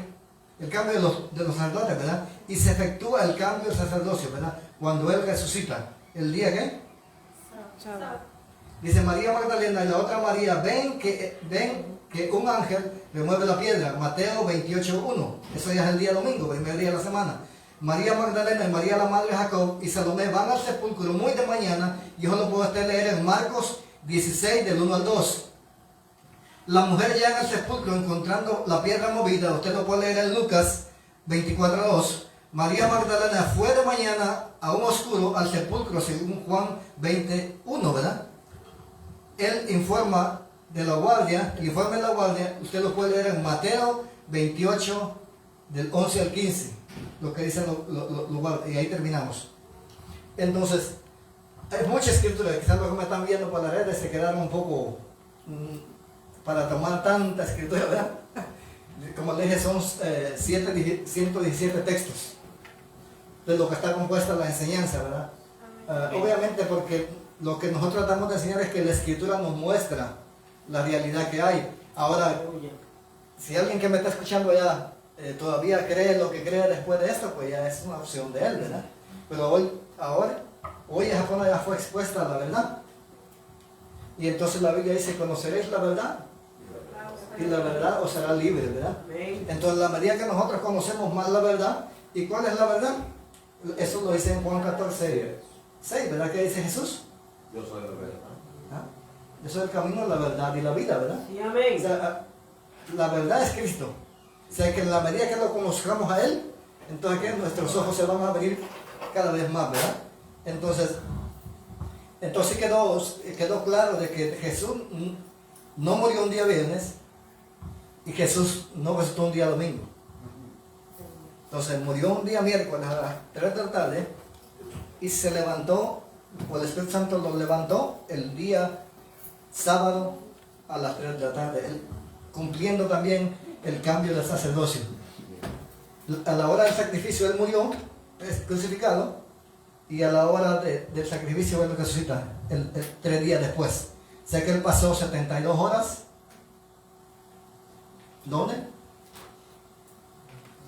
el cambio de los sacerdotes, ¿verdad? Y se efectúa el cambio del sacerdocio, ¿verdad? Cuando Él resucita. ¿El día qué? Sábado. Dice María Magdalena y la otra María, ven que un ángel remueve la piedra. Mateo 28:1. Eso ya es el día domingo, primer día de la semana. María Magdalena y María la madre de Jacob y Salomé van al sepulcro muy de mañana. Y yo lo puedo usted leer en Marcos 16, del 1 al 2. La mujer llega al sepulcro encontrando la piedra movida. Usted lo puede leer en Lucas 24:2. María Magdalena fue de mañana aún oscuro al sepulcro, según Juan 20:1, ¿verdad? Él informa de la guardia, el informe de la guardia, usted lo puede leer en Mateo 28, del 11 al 15, lo que dicen los guardias, y ahí terminamos. Entonces, hay mucha escritura, quizás los que me están viendo por las redes se quedaron un poco para tomar tanta escritura, ¿verdad? Como le dije, son 117 textos de lo que está compuesta la enseñanza, ¿verdad? Obviamente porque lo que nosotros tratamos de enseñar es que la escritura nos muestra la realidad que hay. Ahora, si alguien que me está escuchando ya todavía cree lo que cree después de esto, pues ya es una opción de él, ¿verdad? Pero hoy esa forma ya fue expuesta a la verdad. Y entonces la Biblia dice, conoceréis la verdad y la verdad os hará libre, ¿verdad? Entonces, la medida que nosotros conocemos más la verdad, ¿y cuál es la verdad? Eso lo dice en Juan 14, 6, ¿verdad? ¿Qué dice Jesús? Yo soy la verdad. ¿Ah? Yo soy el camino, la verdad y la vida, ¿verdad? Sí, amén. O sea, la verdad es Cristo. O sea, que en la medida que lo conozcamos a Él, entonces que nuestros ojos se van a abrir cada vez más, ¿verdad? Entonces quedó claro de que Jesús no murió un día viernes y Jesús no resucitó un día domingo. Entonces murió un día miércoles a las 3 de la tarde y se levantó, o el Espíritu Santo lo levantó el día sábado a las 3 de la tarde, él, cumpliendo también el cambio del sacerdocio. A la hora del sacrificio él murió, es crucificado, y a la hora del sacrificio él resucita 3 días después. O sea que él pasó 72 horas. ¿Dónde?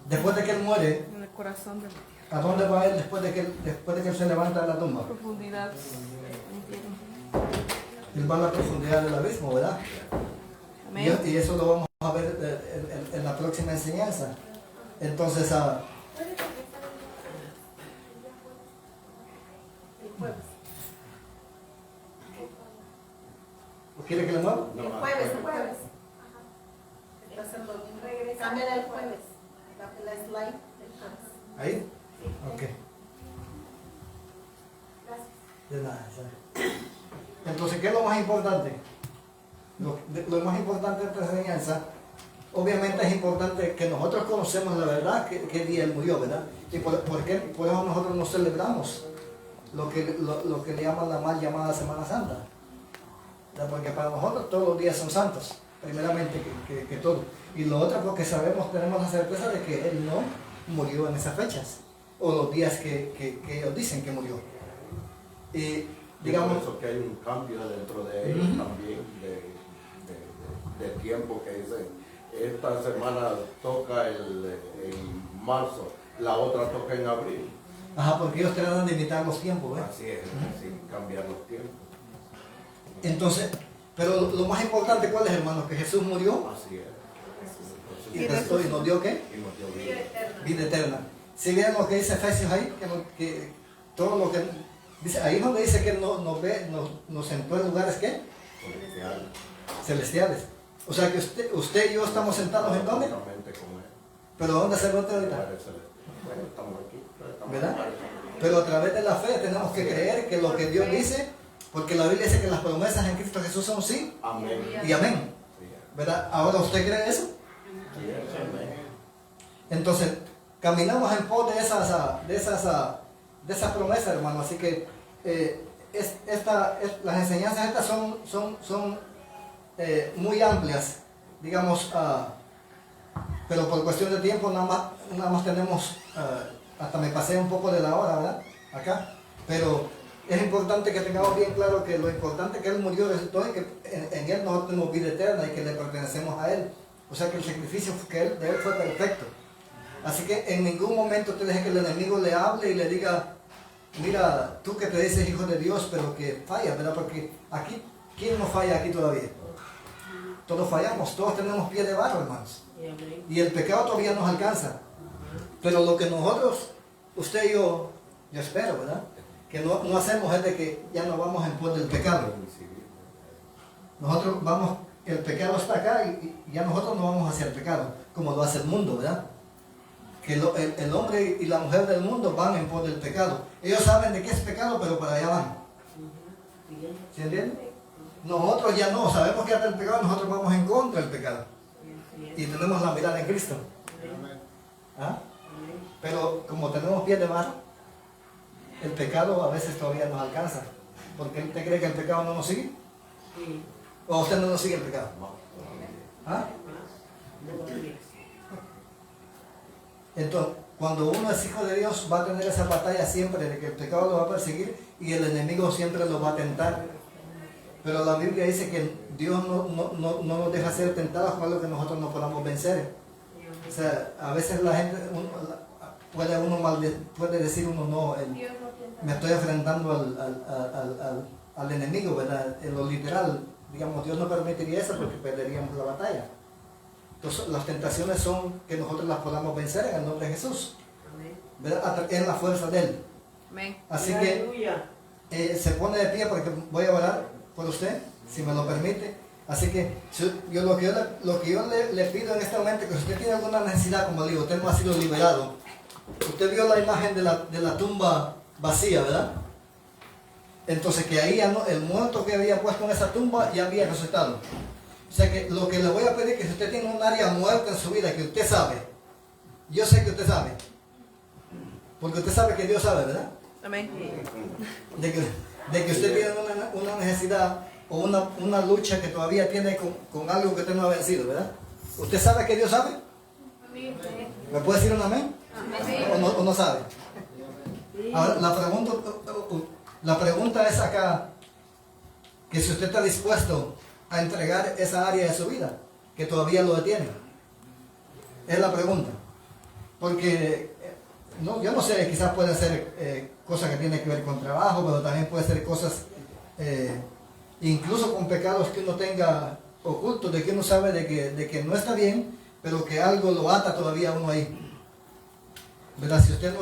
Después de que él muere, En el corazón de la tierra. ¿a dónde va él después de que él se levanta de la tumba? Profundidad. Él va a la profundidad del abismo, ¿verdad? Amén. Y eso lo vamos a ver en la próxima enseñanza. Entonces, ¿quiere que le mueva? El jueves. Entonces el domingo. Cambia el jueves. La slide del jueves. ¿Ahí? Ok. De nada. ¿Sabes? Entonces, ¿qué es lo más importante? Lo más importante de esta enseñanza, obviamente es importante que nosotros conocemos la verdad, qué día él murió, ¿verdad? Y por eso nosotros no celebramos lo que le llaman la mal llamada Semana Santa. ¿Verdad? Porque para nosotros todos los días son santos, primeramente que todo. Y lo otro porque tenemos la certeza de que él no murió en esas fechas, o los días que ellos dicen que murió. Y digamos, por eso que hay un cambio dentro de ellos también, de tiempo, que dicen, esta semana toca en marzo, la otra toca en abril. ajá, porque ellos tratan de imitar los tiempos, ¿verdad? Así es, sin cambiar los tiempos. Entonces, pero lo más importante, ¿cuál es, hermano? Que Jesús murió Así es. y resucitó y nos dio ¿qué? Y nos dio vida. Vida eterna. Si ven lo que dice Efesios ahí, que todo lo que dice, ahí donde dice que nos sentó en lugares ¿qué? Celestial. Celestiales. O sea que usted y yo estamos sentados en dónde? Juntamente con él. Pero ¿dónde se nota ahorita? Bueno, estamos aquí. Estamos ¿Verdad? aquí. Pero a través de la fe tenemos que creer que lo que Dios dice, porque la Biblia dice que las promesas en Cristo Jesús son sí Amén. y amén. ¿Verdad? Ahora, ¿usted cree eso? Sí, amén. Entonces, caminamos en pos de esas promesas, hermano. Así que las enseñanzas estas son muy amplias, digamos, pero por cuestión de tiempo nada más tenemos, hasta me pasé un poco de la hora, ¿verdad? Acá, pero es importante que tengamos bien claro que lo importante que Él murió resultó en que en Él nosotros tenemos vida eterna y que le pertenecemos a Él. O sea que el sacrificio de Él fue perfecto. Así que en ningún momento usted deje que el enemigo le hable y le diga, mira, tú que te dices hijo de Dios, pero que falla, ¿verdad? Porque aquí, ¿quién no falla aquí todavía? Todos fallamos, todos tenemos pie de barro, hermanos. Y el pecado todavía nos alcanza. Pero lo que nosotros, usted y yo espero, ¿verdad? Que no hacemos es de que ya no vamos en pos del pecado. Nosotros vamos, el pecado está acá y ya nosotros no vamos hacia el pecado, como lo hace el mundo, ¿verdad? Que el hombre y la mujer del mundo van en pos del pecado. Ellos saben de qué es pecado, pero para allá van. ¿Se entiende? Nosotros ya no, sabemos que hasta el pecado, nosotros vamos en contra del pecado. Y tenemos la mirada en Cristo. ¿Ah? Pero como tenemos pies de barro, el pecado a veces todavía nos alcanza. Porque usted cree que el pecado no nos sigue. ¿O usted no nos sigue el pecado? ¿Ah? Entonces, cuando uno es hijo de Dios, va a tener esa batalla siempre de que el pecado lo va a perseguir y el enemigo siempre lo va a tentar. Pero la Biblia dice que Dios no nos deja ser tentados con algo que nosotros no podamos vencer. O sea, a veces la gente, puede decir uno, no, me estoy enfrentando al enemigo, ¿verdad? En lo literal, digamos, Dios no permitiría eso porque perderíamos la batalla. Entonces, las tentaciones son que nosotros las podamos vencer en el nombre de Jesús, ¿verdad? En la fuerza de Él. Así que se pone de pie porque voy a orar por usted, si me lo permite. Así que lo que yo le pido en este momento, que si usted tiene alguna necesidad, como digo, usted no ha sido liberado. Usted vio la imagen de la tumba vacía, ¿verdad? Entonces que ahí ya no, el muerto que había puesto en esa tumba ya había resucitado. O sea que lo que le voy a pedir es que si usted tiene un área muerta en su vida, que usted sabe, yo sé que usted sabe, porque usted sabe que Dios sabe, ¿verdad? Amén. De que usted tiene una necesidad o una lucha que todavía tiene con algo que usted no ha vencido, ¿verdad? ¿Usted sabe que Dios sabe? ¿Me puede decir un amén? ¿O no sabe? Ahora, la pregunta es acá, que si usted está dispuesto a entregar esa área de su vida, que todavía lo detiene. Es la pregunta. Porque, yo no sé, quizás puede ser cosas que tienen que ver con trabajo, pero también puede ser cosas, incluso con pecados que uno tenga ocultos, de que uno sabe de que no está bien, pero que algo lo ata todavía a uno ahí. ¿Verdad? Si usted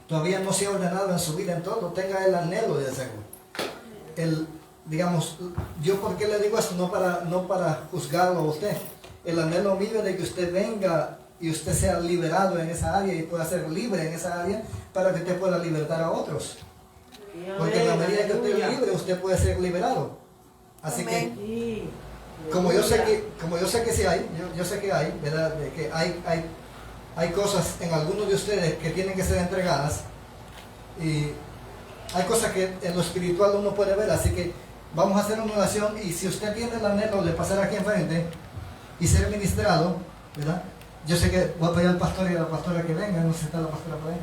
todavía no se ha ordenado en su vida en todo, tenga el anhelo de hacerlo. Digamos, yo por qué le digo esto, no para juzgarlo a usted. El anhelo mío es de que usted venga y usted sea liberado en esa área y pueda ser libre en esa área para que usted pueda libertar a otros. Porque en la medida que usted es libre, usted puede ser liberado. Así que, como yo sé que sí hay, yo sé que hay, ¿verdad? De que hay cosas en algunos de ustedes que tienen que ser entregadas y hay cosas que en lo espiritual uno puede ver, así que vamos a hacer una oración y si usted tiene el anhelo de pasar aquí enfrente y ser ministrado, ¿verdad? Yo sé que voy a pedir al pastor y a la pastora que vengan, no sé si está la pastora por ahí.